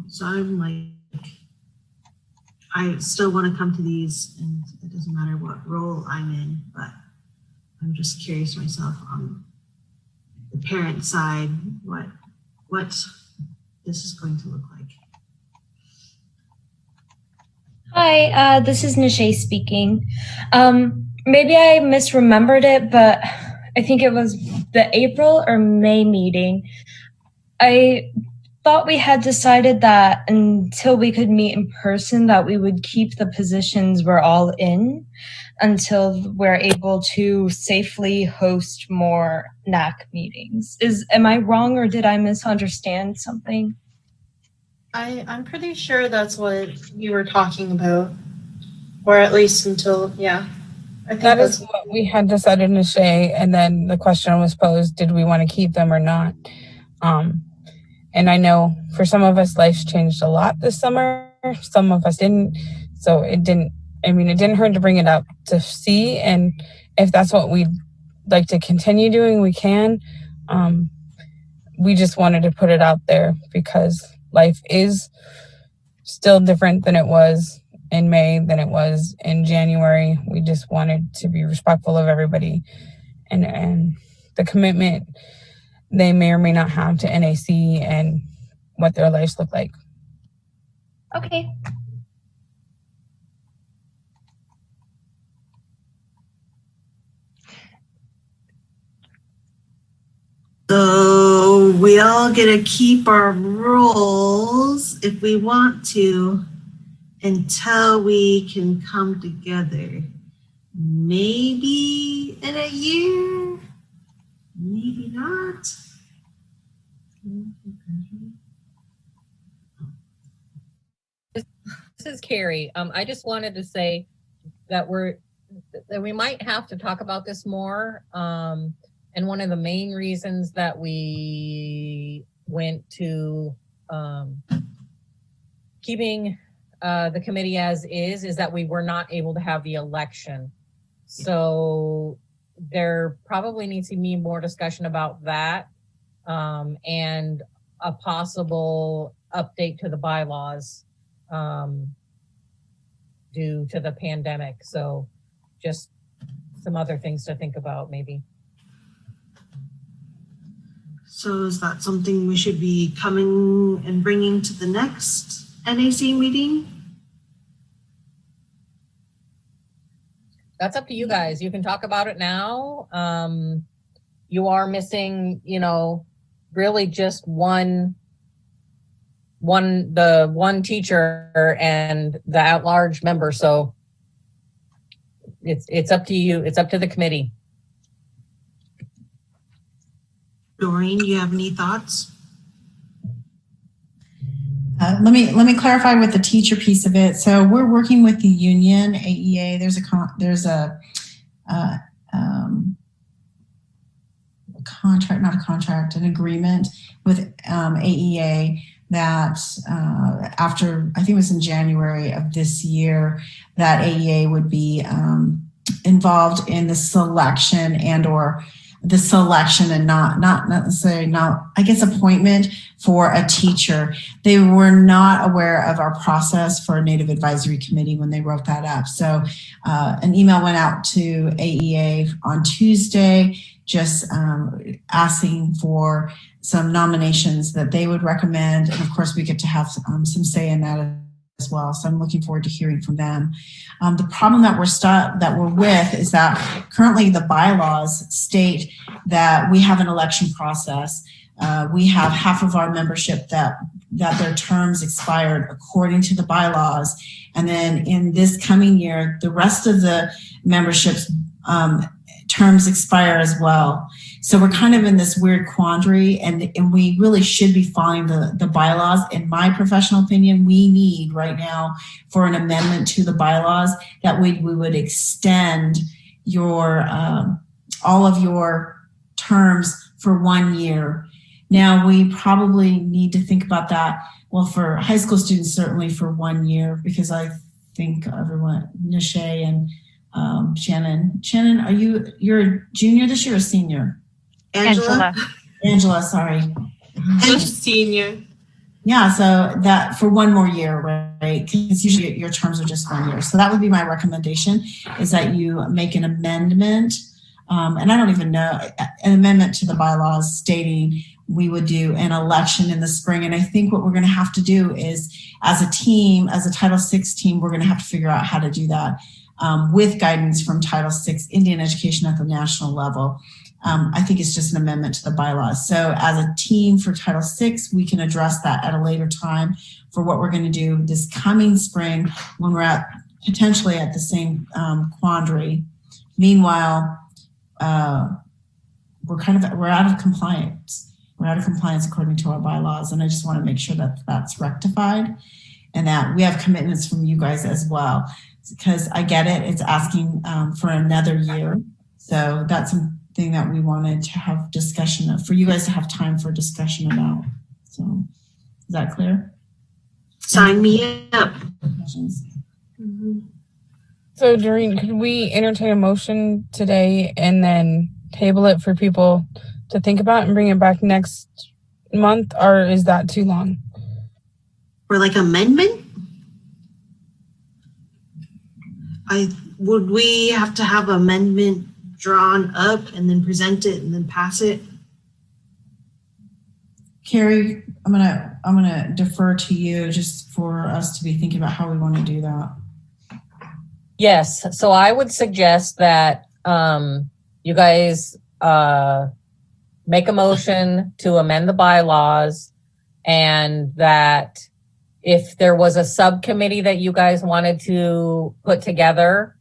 So I'm like, I still want to come to these, and it doesn't matter what role I'm in, but I'm just curious myself on the parent side, what this is going to look like. Hi, this is Nishay speaking. Maybe I misremembered it, but I think it was the April or May meeting. I thought we had decided that until we could meet in person, that we would keep the positions we're all in until we're able to safely host more NAC meetings. Am I wrong, or did I misunderstand something? I'm pretty sure that's what you were talking about, or at least until, yeah. I think that is what we had decided to say, and then the question was posed, did we want to keep them or not? And I know for some of us, life's changed a lot this summer. Some of us didn't. So it didn't hurt to bring it up to see. And if that's what we'd like to continue doing, we can. We just wanted to put it out there because life is still different than it was in May, than it was in January. We just wanted to be respectful of everybody and the commitment they may or may not have to NAC and what their lives look like. Okay. So we all get to keep our roles if we want to until we can come together. maybe in a year, maybe not. This is Carrie. I just wanted to say that we might have to talk about this more. And one of the main reasons that we went to keeping the committee as is that we were not able to have the election. So there probably needs to be more discussion about that and a possible update to the bylaws due to the pandemic. So just some other things to think about maybe. So is that something we should be coming and bringing to the next NAC meeting? That's up to you guys. You can talk about it now. You are missing, really just one teacher and the at-large member. So it's up to you. It's up to the committee. Doreen, do you have any thoughts? Let me clarify with the teacher piece of it. So we're working with the union, AEA. There's a contract, not a contract, an agreement with AEA that after, I think it was in January of this year, that AEA would be involved in the selection and not necessarily appointment for a teacher. They were not aware of our process for a Native Advisory Committee when they wrote that up. So an email went out to AEA on Tuesday, just asking for some nominations that they would recommend. And of course we get to have some say in that as well. So I'm looking forward to hearing from them. The problem that we're with is that currently the bylaws state that we have an election process. We have half of our membership that their terms expired according to the bylaws. And then in this coming year, the rest of the membership's terms expire as well. So we're kind of in this weird quandary, and we really should be following the bylaws. In my professional opinion, we need right now for an amendment to the bylaws that we would extend your all of your terms for 1 year. Now we probably need to think about that. Well, for high school students, certainly for 1 year, because I think everyone, Nishay and Shannon, you're a junior this year or senior? Angela, sorry. Just senior. Yeah, so that for 1 more year, right? Because usually your terms are just 1 year. So that would be my recommendation, is that you make an amendment, and I don't even know, an amendment to the bylaws stating we would do an election in the spring. And I think what we're going to have to do is, as a team, as a Title VI team, we're going to have to figure out how to do that with guidance from Title VI Indian education at the national level. I think it's just an amendment to the bylaws. So as a team for Title VI, we can address that at a later time for what we're going to do this coming spring when we're potentially at the same quandary. Meanwhile, we're out of compliance. We're out of compliance according to our bylaws, and I just want to make sure that that's rectified and that we have commitments from you guys as well, because I get it. It's asking for another year. So that's something that we wanted to have discussion of, for you guys to have time for discussion about. So is that clear? Sign me up. So Doreen, could we entertain a motion today and then table it for people to think about and bring it back next month, or is that too long? For like amendment? Would we have to have amendment drawn up and then present it and then pass it? Carrie, I'm gonna defer to you just for us to be thinking about how we want to do that. Yes. So I would suggest that you guys make a motion to amend the bylaws, and that if there was a subcommittee that you guys wanted to put together,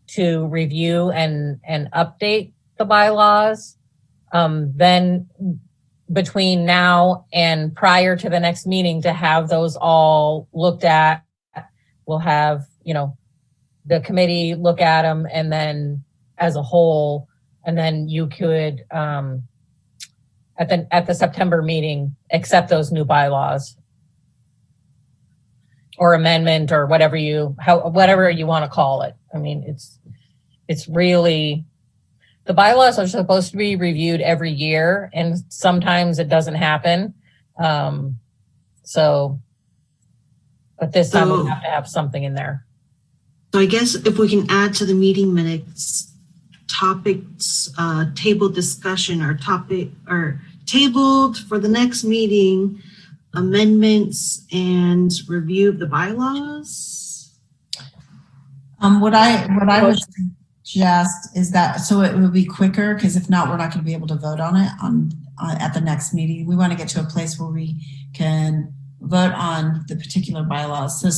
to review and update the bylaws. Then between now and prior to the next meeting to have those all looked at, we'll have, the committee look at them and then as a whole, and then you could, at the September meeting, accept those new bylaws or amendment or whatever you want to call it. I mean, it's really, the bylaws are supposed to be reviewed every year, and sometimes it doesn't happen. But this time we have to have something in there. So I guess if we can add to the meeting minutes, topics, table discussion or tabled for the next meeting, amendments and review of the bylaws. What I would suggest is that, so it will be quicker, because if not, we're not going to be able to vote on it at the next meeting. We want to get to a place where we can vote on the particular bylaws. So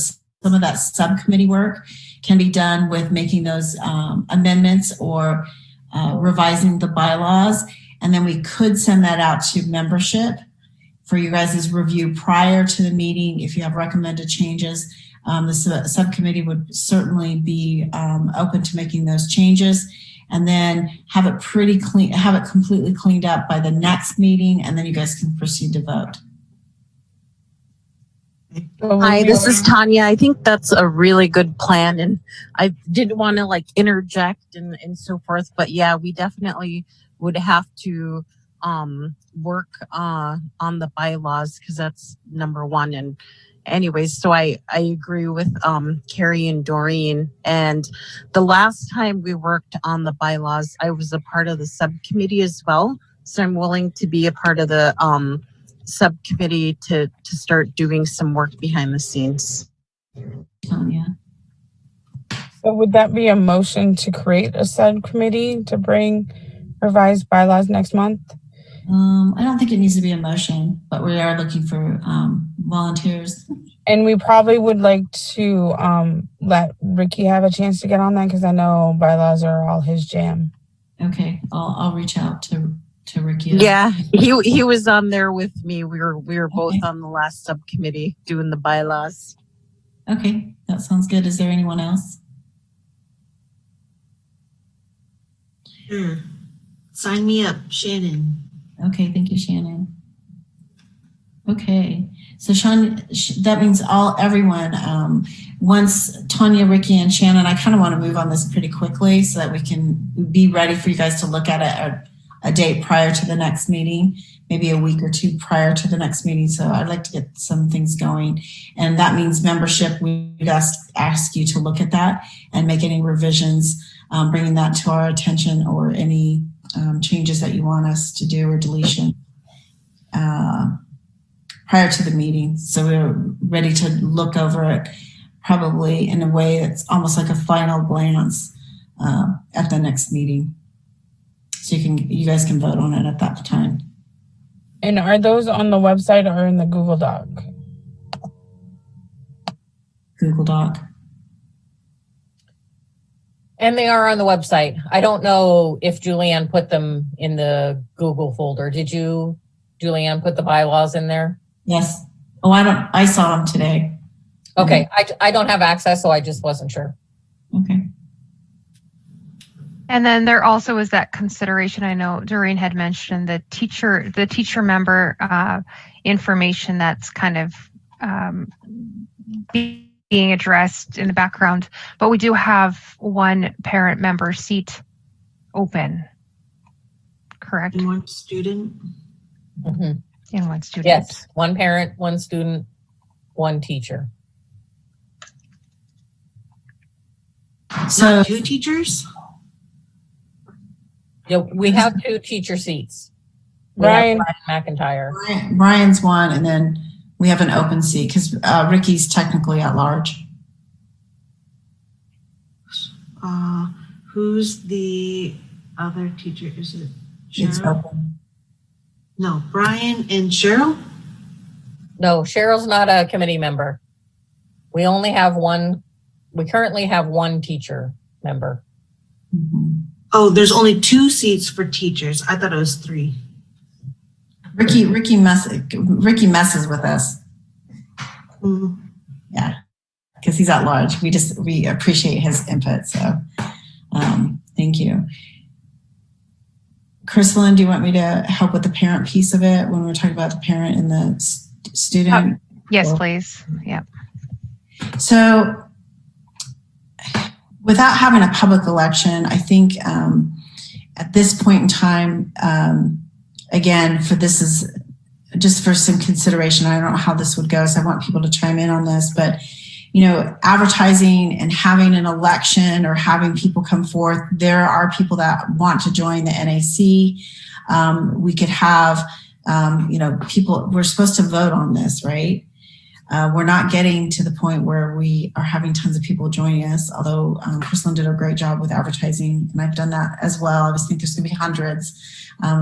some of that subcommittee work can be done with making those amendments or revising the bylaws. And then we could send that out to membership for you guys' review prior to the meeting. If you have recommended changes, the subcommittee would certainly be open to making those changes, and then have it completely cleaned up by the next meeting, and then you guys can proceed to vote. Hi, this is Tanya. I think that's a really good plan, and I didn't want to interject and so forth, but yeah, we definitely would have to work on the bylaws, because that's number one. And anyways, so I agree with Carrie and Doreen. And the last time we worked on the bylaws, I was a part of the subcommittee as well, so I'm willing to be a part of the subcommittee to start doing some work behind the scenes. Tanya. So would that be a motion to create a subcommittee to bring revised bylaws next month? I don't think it needs to be a motion, but we are looking for volunteers. And we probably would like to let Ricky have a chance to get on that, because I know bylaws are all his jam. Okay, I'll reach out to Ricky. Yeah, he was on there with me. We were both on the last subcommittee doing the bylaws. Okay, that sounds good. Is there anyone else? Sure. Sign me up, Shannon. Okay, thank you, Shannon. Okay, so Sean, that means everyone, once Tanya, Ricky, and Shannon, I kind of want to move on this pretty quickly so that we can be ready for you guys to look at it at a date prior to the next meeting, maybe a week or two prior to the next meeting. So I'd like to get some things going. And that means membership, we'd ask you to look at that and make any revisions, bringing that to our attention, or any changes that you want us to do or deletion prior to the meeting. So we're ready to look over it probably in a way that's almost like a final glance at the next meeting. So you guys can vote on it at that time. And are those on the website or in the Google Doc? Google Doc. And they are on the website. I don't know if Julianne put them in the Google folder. Did you, Julianne, put the bylaws in there? Yes. Oh, I saw them today. Okay. I don't have access, so I just wasn't sure. Okay. And then there also is that consideration. I know Doreen had mentioned the teacher member information that's kind of being addressed in the background, but we do have one parent member seat open, correct? And one student? Mm-hmm. And one student. Yes, one parent, one student, one teacher. So 2 teachers? Yeah, we have 2 teacher seats. Brian McIntyre. Brian's one, and then we have an open seat because Ricky's technically at large. Who's the other teacher? Is it Cheryl? It's open. No, Brian and Cheryl? No, Cheryl's not a committee member. We only have one. We currently have one teacher member. Oh, there's only 2 seats for teachers. I thought it was 3. Ricky messes with us. Yeah, because he's at large. We appreciate his input. So thank you. Crystalline, do you want me to help with the parent piece of it when we're talking about the parent and the student? Yes, please. Yeah. So without having a public election, I think at this point in time, again, this is just for some consideration. I don't know how this would go, so I want people to chime in on this, but advertising and having an election or having people come forth, there are people that want to join the NAC. We could have, people, we're supposed to vote on this, right? We're not getting to the point where we are having tons of people joining us, although Crystalline did a great job with advertising, and I've done that as well. I just think there's going to be hundreds.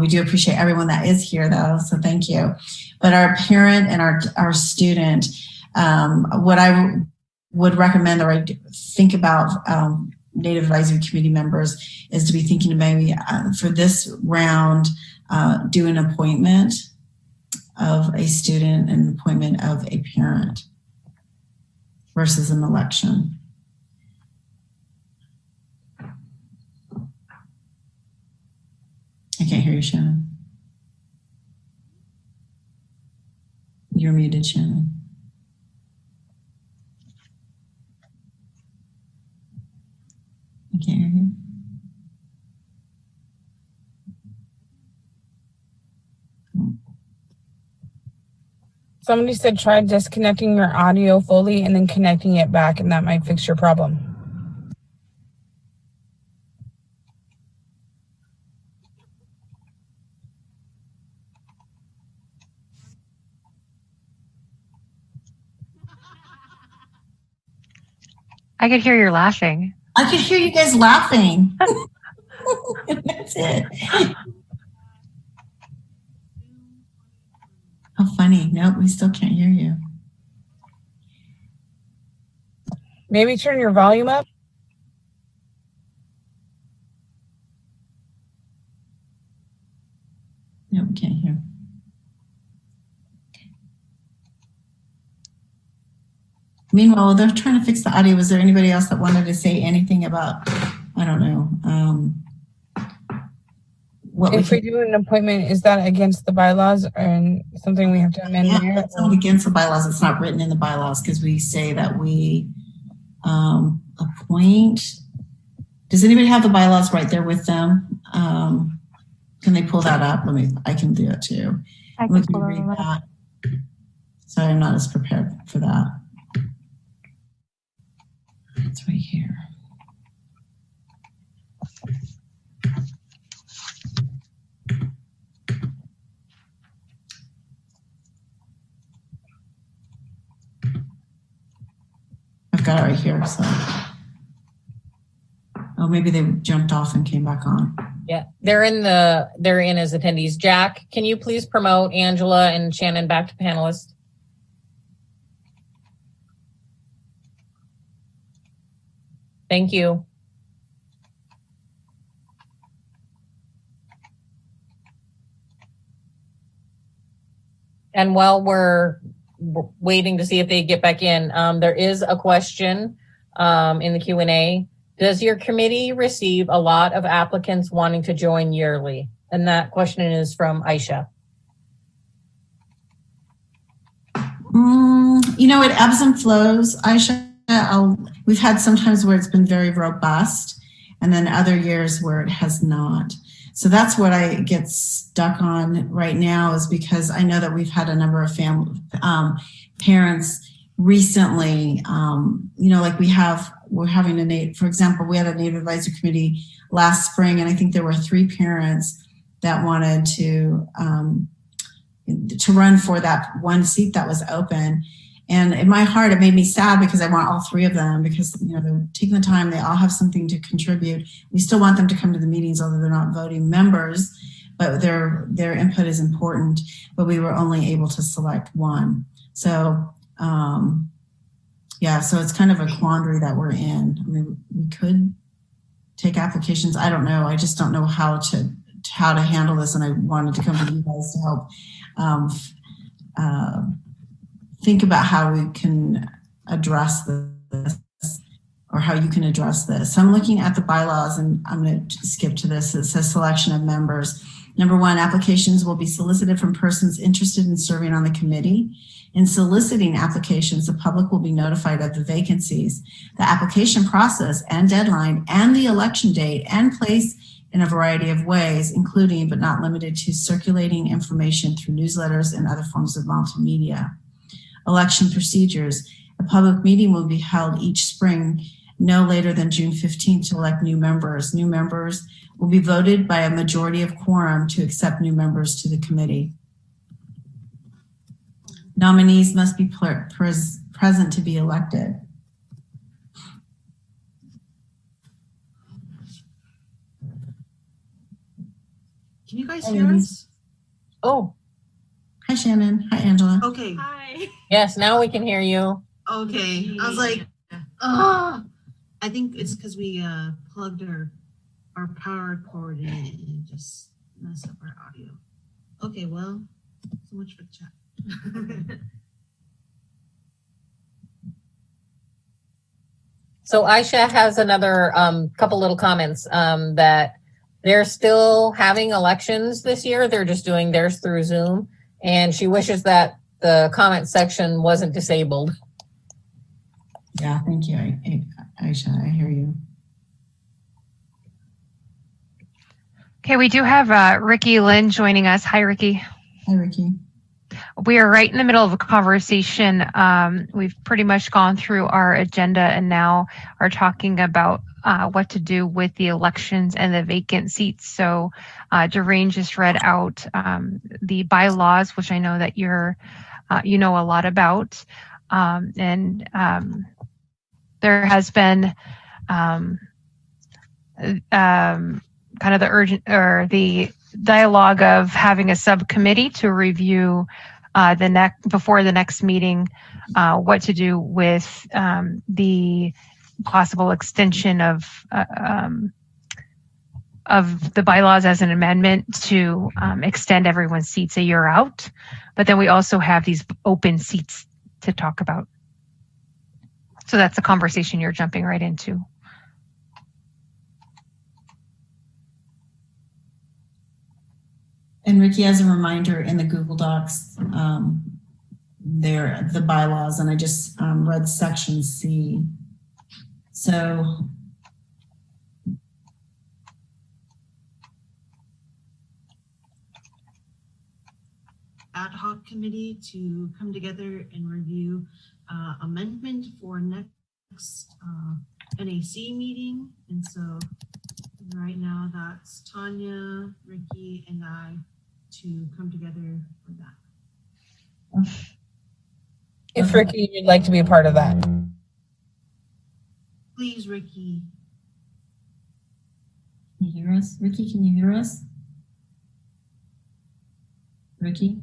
We do appreciate everyone that is here, though, so thank you. But our parent and our student, what I would recommend, or I think about Native Advisory Committee members, is to be thinking maybe for this round, do an appointment of a student and an appointment of a parent versus an election. I can't hear you, Shannon. You're muted, Shannon. I can't hear you. Somebody said try disconnecting your audio fully and then connecting it back, and that might fix your problem. I could hear you laughing. I could hear you guys laughing. That's it. How funny. Nope, we still can't hear you. Maybe turn your volume up. No, we can't hear. Meanwhile, they're trying to fix the audio. Was there anybody else that wanted to say anything about, I don't know, if we do an appointment, is that against the bylaws and something we have to amend there? It's not against the bylaws. It's not written in the bylaws because we say that we appoint. Does anybody have the bylaws right there with them? Can they pull that up? I can do it too. I can pull read that. Sorry, I'm not as prepared for that. It's right here. I've got it right here, so. Oh, maybe they jumped off and came back on. Yeah, they're in as attendees. Jack, can you please promote Angela and Shannon back to panelists? Thank you. And while we're waiting to see if they get back in, there is a question in the Q&A. Does your committee receive a lot of applicants wanting to join yearly? And that question is from Aisha. It ebbs and flows, Aisha. We've had sometimes where it's been very robust, and then other years where it has not. So that's what I get stuck on right now, is because I know that we've had a number of parents recently, like we're having for example, we had a Native Advisory Committee last spring, and I think there were 3 parents that wanted to run for that one seat that was open. And in my heart, it made me sad because I want all 3 of them, because they're taking the time, they all have something to contribute. We still want them to come to the meetings, although they're not voting members, but their input is important. But we were only able to select 1. So so it's kind of a quandary that we're in. I mean, we could take applications. I don't know. I just don't know how to handle this, and I wanted to come to you guys to help think about how we can address this, or how you can address this. So I'm looking at the bylaws, and I'm going to skip to this. It says selection of members. Number 1, applications will be solicited from persons interested in serving on the committee. In soliciting applications, the public will be notified of the vacancies, the application process and deadline, and the election date and place in a variety of ways, including but not limited to circulating information through newsletters and other forms of multimedia. Election procedures. A public meeting will be held each spring, no later than June 15th, to elect new members. New members will be voted by a majority of quorum to accept new members to the committee. Nominees must be present to be elected. Can you guys hear us? Oh, hi Shannon. Hi Angela. Okay. Hi. yes, now we can hear you. Okay. I was like, oh, I think it's because we plugged our power cord in and it just messed up our audio. Okay, well, so much for the chat. So Aisha has another couple little comments that they're still having elections this year. They're just doing theirs through Zoom. And she wishes that the comment section wasn't disabled. Yeah, thank you, Aisha. I hear you. Okay, we do have Ricky Lynn joining us. Hi, Ricky. Hi, Ricky. We are right in the middle of a conversation. We've pretty much gone through our agenda and now are talking about what to do with the elections and the vacant seats. So Doreen just read out the bylaws, which I know that you know a lot about. There has been kind of the urgent or the dialogue of having a subcommittee to review before the next meeting what to do with the possible extension of the bylaws as an amendment to extend everyone's seats a year out. But then we also have these open seats to talk about. So that's a conversation you're jumping right into. And Ricky, as a reminder, in the Google Docs, there the bylaws, and I just read section C. So ad hoc committee to come together and review amendment for next NAC meeting. And so right now that's Tanya, Ricky, and I to come together for that. If Ricky would like to be a part of that. Please, Ricky. Can you hear us? Ricky, can you hear us? Ricky?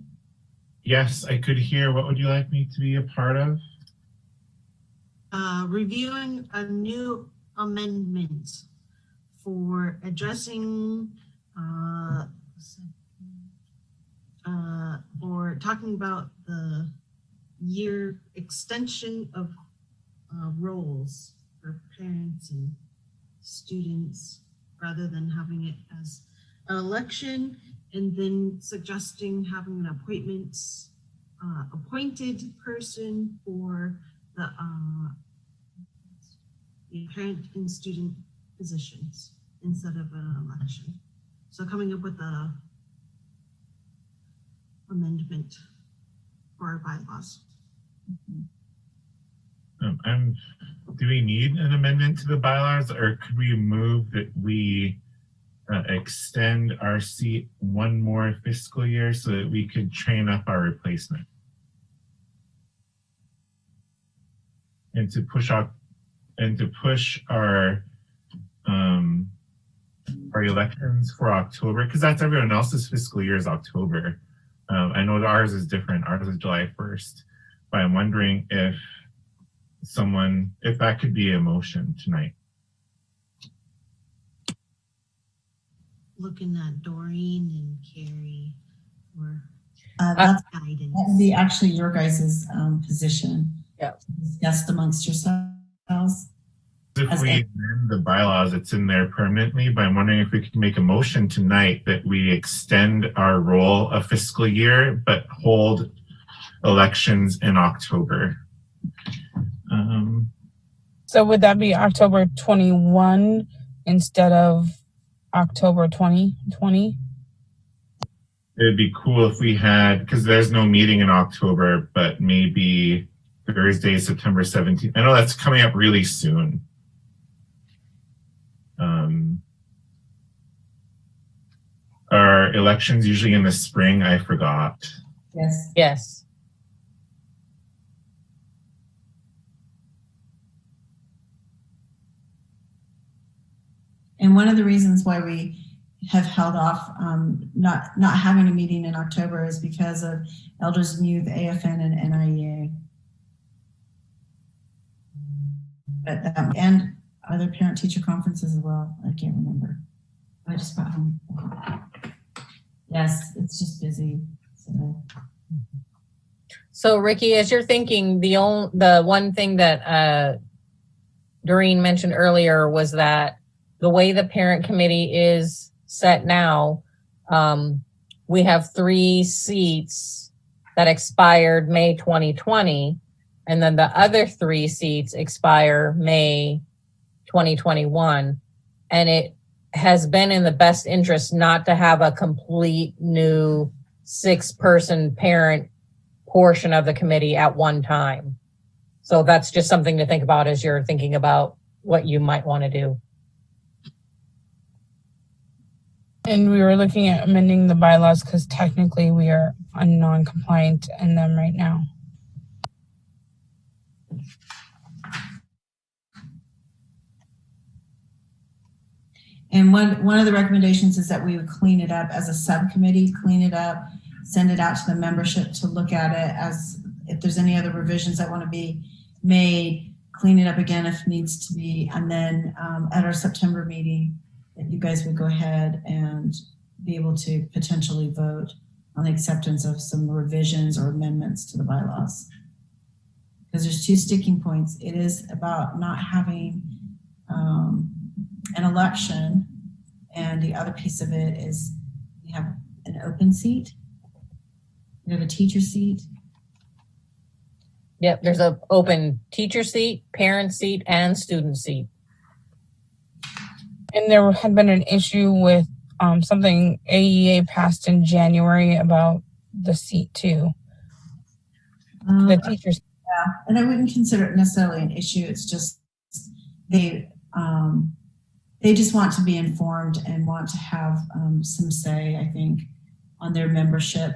Yes, I could hear. What would you like me to be a part of? Reviewing a new amendment for addressing or talking about the year extension of roles for parents and students rather than having it as an election, and then suggesting having an appointed person for the parent and student positions instead of an election. So coming up with a amendment for our bylaws. Do we need an amendment to the bylaws, or could we move that we extend our seat one more fiscal year so that we could train up our replacement? And to push our elections for October, because that's everyone else's fiscal year is October. I know that ours is different. Ours is July 1st, but I'm wondering if that could be a motion tonight. looking at Doreen and Carrie for That's guidance. that would be actually your guys' position. Yeah. Discussed amongst yourselves. If we amend the bylaws, it's in there permanently, but I'm wondering if we could make a motion tonight that we extend our role a fiscal year, but hold elections in October. So would that be October 21 instead of October 2020? It'd be cool if we had, because there's no meeting in October, but maybe Thursday, September 17th. I know that's coming up really soon. Are elections usually in the spring? I forgot. Yes. Yes. And one of the reasons why we have held off not having a meeting in October is because of Elders and Youth, AFN, and NIEA. But, and other parent-teacher conferences as well. I can't remember. I just got home. Yes, it's just busy. So Ricky, as you're thinking, the one thing that Doreen mentioned earlier was that the way the parent committee is set now, we have 3 seats that expired May 2020, and then the other 3 seats expire May 2021. And it has been in the best interest not to have a complete new 6-person parent portion of the committee at one time. So that's just something to think about as you're thinking about what you might want to do. And we were looking at amending the bylaws because technically we are non-compliant in them right now. And one of the recommendations is that we would clean it up as a subcommittee, clean it up, send it out to the membership to look at it as if there's any other revisions that want to be made, clean it up again if needs to be. And then at our September meeting, that you guys would go ahead and be able to potentially vote on the acceptance of some revisions or amendments to the bylaws. Because there's 2 sticking points. It is about not having an election, and the other piece of it is we have an open seat. We have a teacher seat. Yep, there's an open teacher seat, parent seat, and student seat. And there had been an issue with something AEA passed in January about the seat too. The teachers. Yeah, and I wouldn't consider it necessarily an issue. It's just they just want to be informed and want to have some say, I think, on their membership,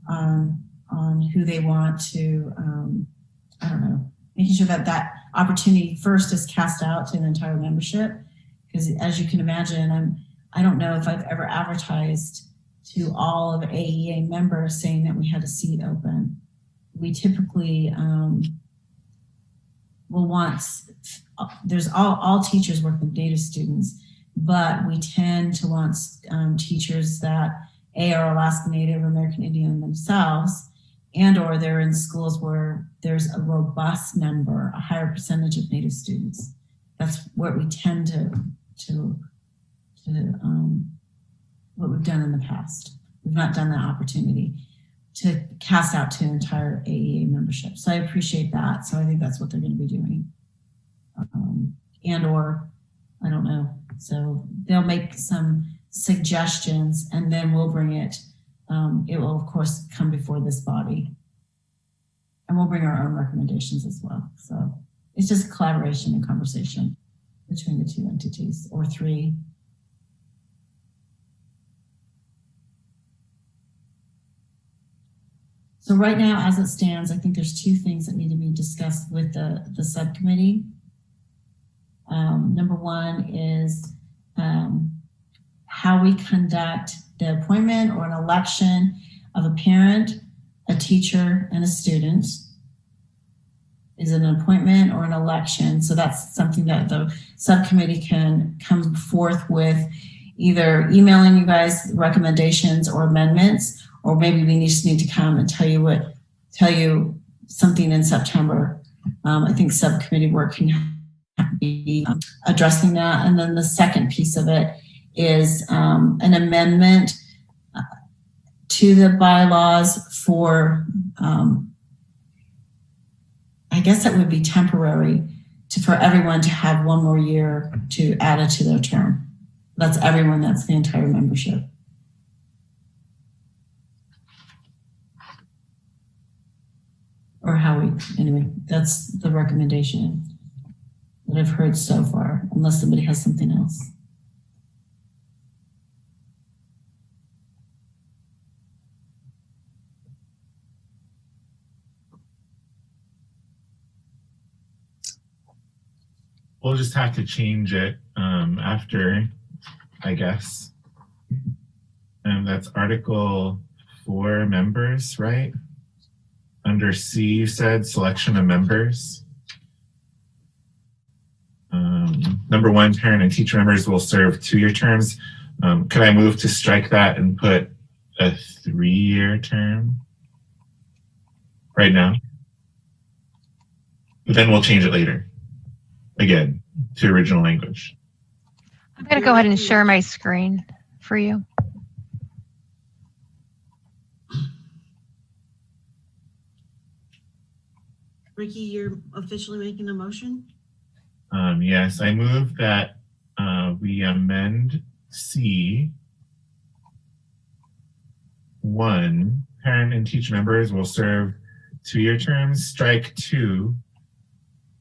on who they want to, I don't know, making sure that that opportunity first is cast out to the entire membership. Because as you can imagine, I don't know if I've ever advertised to all of AEA members saying that we had a seat open. We typically will want, there's all teachers work with Native students, but we tend to want teachers that are Alaska Native or American Indian themselves, and or they're in schools where there's a robust number, a higher percentage of Native students. That's what we tend to what we've done in the past. We've not done that opportunity to cast out to entire AEA membership. So I appreciate that. So I think that's what they're going to be doing. And or, I don't know. So they'll make some suggestions and then we'll bring it. It will, of course, come before this body. And we'll bring our own recommendations as well. So it's just collaboration and conversation between the 2 entities, or 3. So right now, as it stands, I think there's 2 things that need to be discussed with the subcommittee. Number 1 is how we conduct the appointment or an election of a parent, a teacher, and a student. Is it an appointment or an election? So that's something that the subcommittee can come forth with either emailing you guys recommendations or amendments, or maybe we just need to come and tell you something in September. I think subcommittee work can be addressing that. And then the second piece of it is an amendment to the bylaws for, I guess it would be temporary for everyone to have one more year to add it to their term. That's everyone, that's the entire membership. Or how we, anyway, that's the recommendation that I've heard so far, unless somebody has something else. We'll just have to change it after, I guess. And that's Article 4 members, right? Under C, you said selection of members. Number 1, parent and teacher members will serve 2-year terms. Could I move to strike that and put a 3-year term right now? But then we'll change it later, again, to original language. I'm going to go ahead and share my screen for you. Ricky, you're officially making a motion? Yes, I move that we amend C. 1, parent and teacher members will serve 2-year terms, strike 2,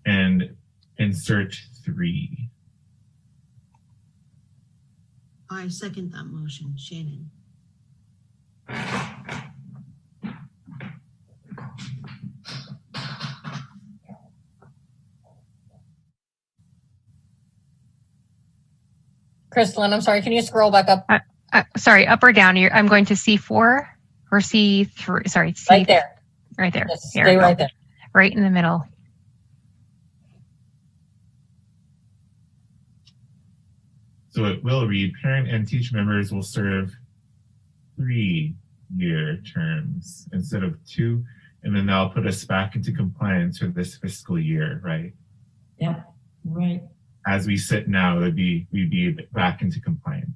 and insert 3. I second that motion. Shannon. Crystalline, I'm sorry, can you scroll back up? Sorry, up or down? I'm going to C4 or C3. Sorry, C. Right there. Right there. Yes, Here stay we right go. there. Right in the middle. So it will read, parent and teacher members will serve 3-year terms instead of 2, and then that'll put us back into compliance for this fiscal year, right? Yep, right. As we sit now, we'd be back into compliance.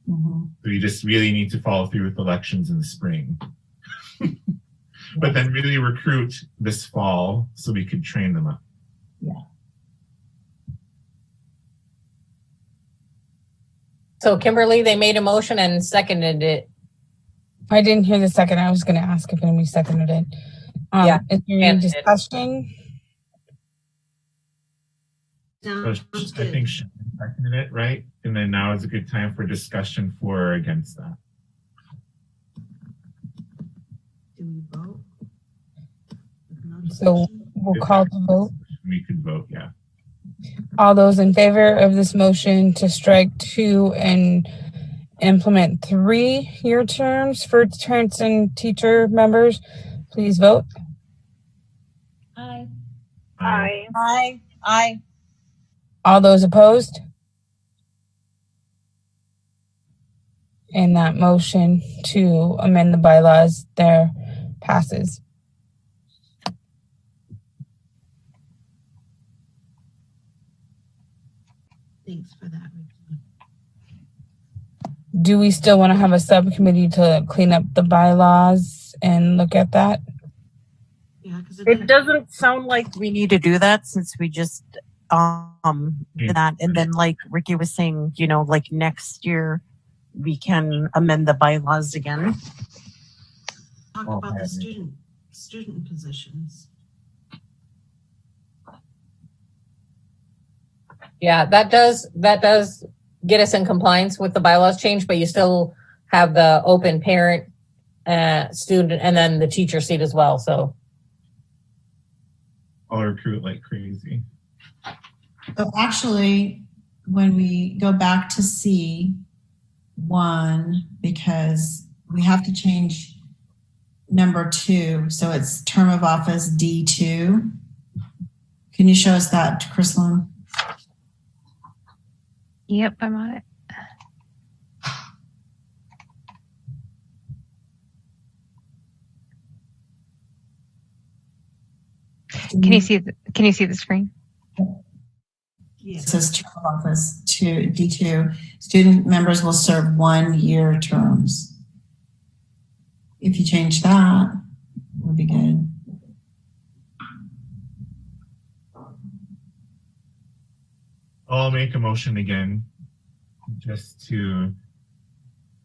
Mm-hmm. So you just really need to follow through with elections in the spring. But then really recruit this fall so we could train them up. Yeah. So Kimberly, they made a motion and seconded it. I didn't hear the second. I was going to ask if anybody seconded it. Yeah, Is there any discussion? So I think Shannon seconded it, right? And then now is a good time for discussion for or against that. Do we vote? So we'll call the vote. We could vote, yeah. All those in favor of this motion to strike 2 and implement 3-year terms for parents and teacher members, please vote. Aye. Aye. Aye. Aye. All those opposed? And that motion to amend the bylaws there passes. Thanks for that, Ricky. Do we still want to have a subcommittee to clean up the bylaws and look at that? Yeah, because It doesn't sound like we need to do that since we just did that. And then like Ricky was saying, you know, like next year we can amend the bylaws again. Talk about the student positions. Yeah, that does get us in compliance with the bylaws change, but you still have the open parent, student, and then the teacher seat as well. So I'll recruit like crazy. So actually, when we go back to C1, because we have to change number 2, so it's term of office D2. Can you show us that, Chrislyn? Yep, I'm on it. Can you see the screen? It says term of office to D2. Student members will serve 1-year terms. If you change that, would be good. I'll make a motion again, just to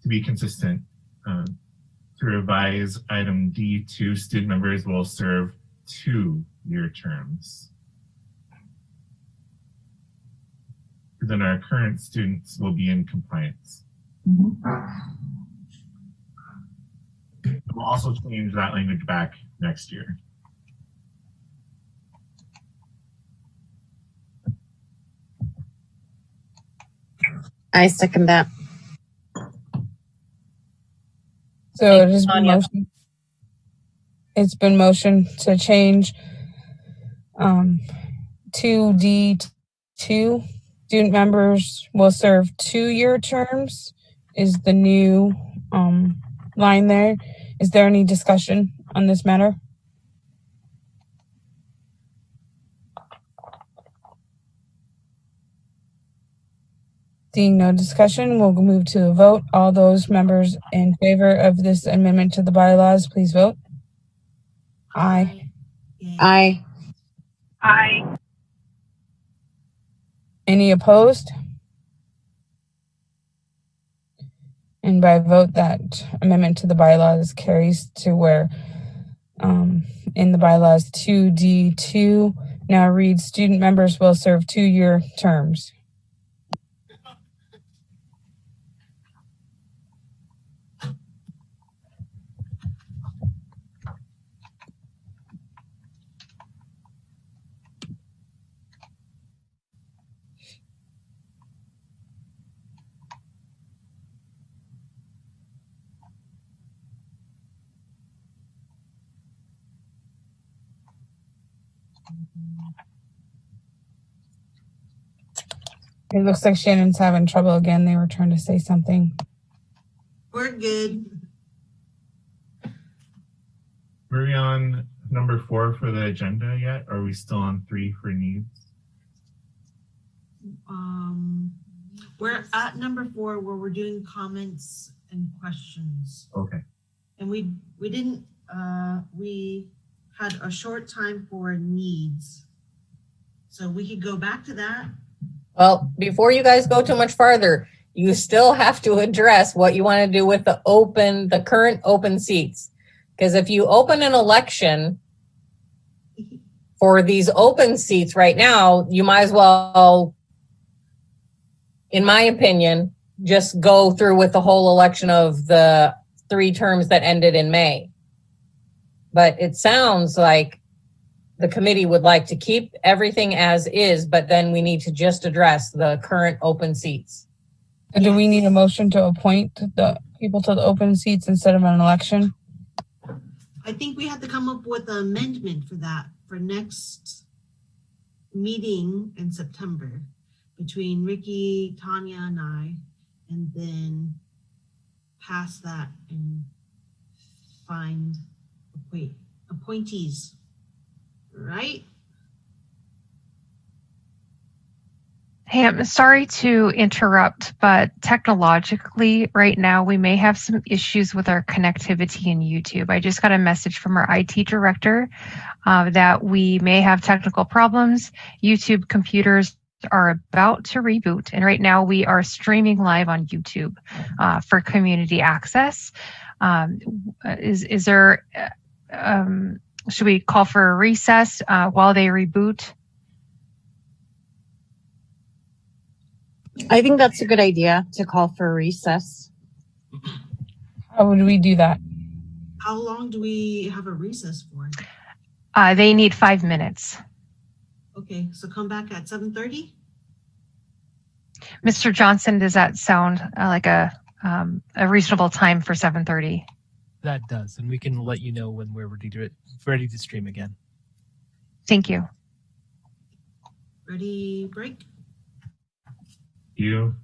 be consistent, to revise item D2. Student members will serve 2-year terms. Then our current students will be in compliance. We'll also change that language back next year. I second that. So it has been motion. It's been motioned to change 2D2. Student members will serve 2-year terms is the new line there. Is there any discussion on this matter? Seeing no discussion, we'll move to a vote. All those members in favor of this amendment to the bylaws, please vote. Aye. Aye. Aye. Any opposed? And by vote, that amendment to the bylaws carries to where in the bylaws 2D2 now reads student members will serve 2-year terms. It looks like Shannon's having trouble again. They were trying to say something. We're good. Were we on number 4 for the agenda yet? Or are we still on 3 for needs? We're at number 4 where we're doing comments and questions. Okay. And we didn't, we had a short time for needs. So we could go back to that. Well, before you guys go too much farther, you still have to address what you want to do with the current open seats. Because if you open an election for these open seats right now, you might as well, in my opinion, just go through with the whole election of the 3 terms that ended in May. But it sounds like the committee would like to keep everything as is, but then we need to just address the current open seats. So do we need a motion to appoint the people to the open seats instead of an election? I think we have to come up with an amendment for that for next meeting in September between Ricky, Tanya, and I, and then pass that and find appointees, right? Hey, I'm sorry to interrupt, but technologically right now we may have some issues with our connectivity in YouTube. I just got a message from our IT director that we may have technical problems. YouTube computers are about to reboot, and right now we are streaming live on YouTube for community access. Is there, should we call for a recess while they reboot? I think that's a good idea to call for a recess. How would we do that? How long do we have a recess for? They need 5 minutes. Okay, so come back at 7:30? Mr. Johnson, does that sound like a reasonable time for 7:30? That does, and we can let you know when we're ready to stream again. Thank you. Ready, break? You?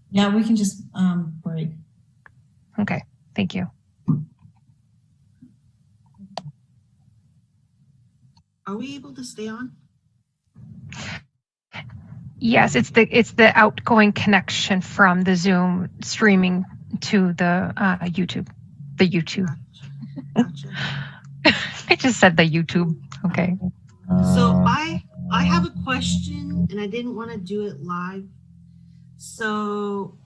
Yeah, we can just break. Okay, thank you. Are we able to stay on? Yes, it's the outgoing connection from the Zoom streaming to the YouTube. The YouTube. Gotcha. I just said the YouTube. Okay. So I have a question, and I didn't want to do it live. So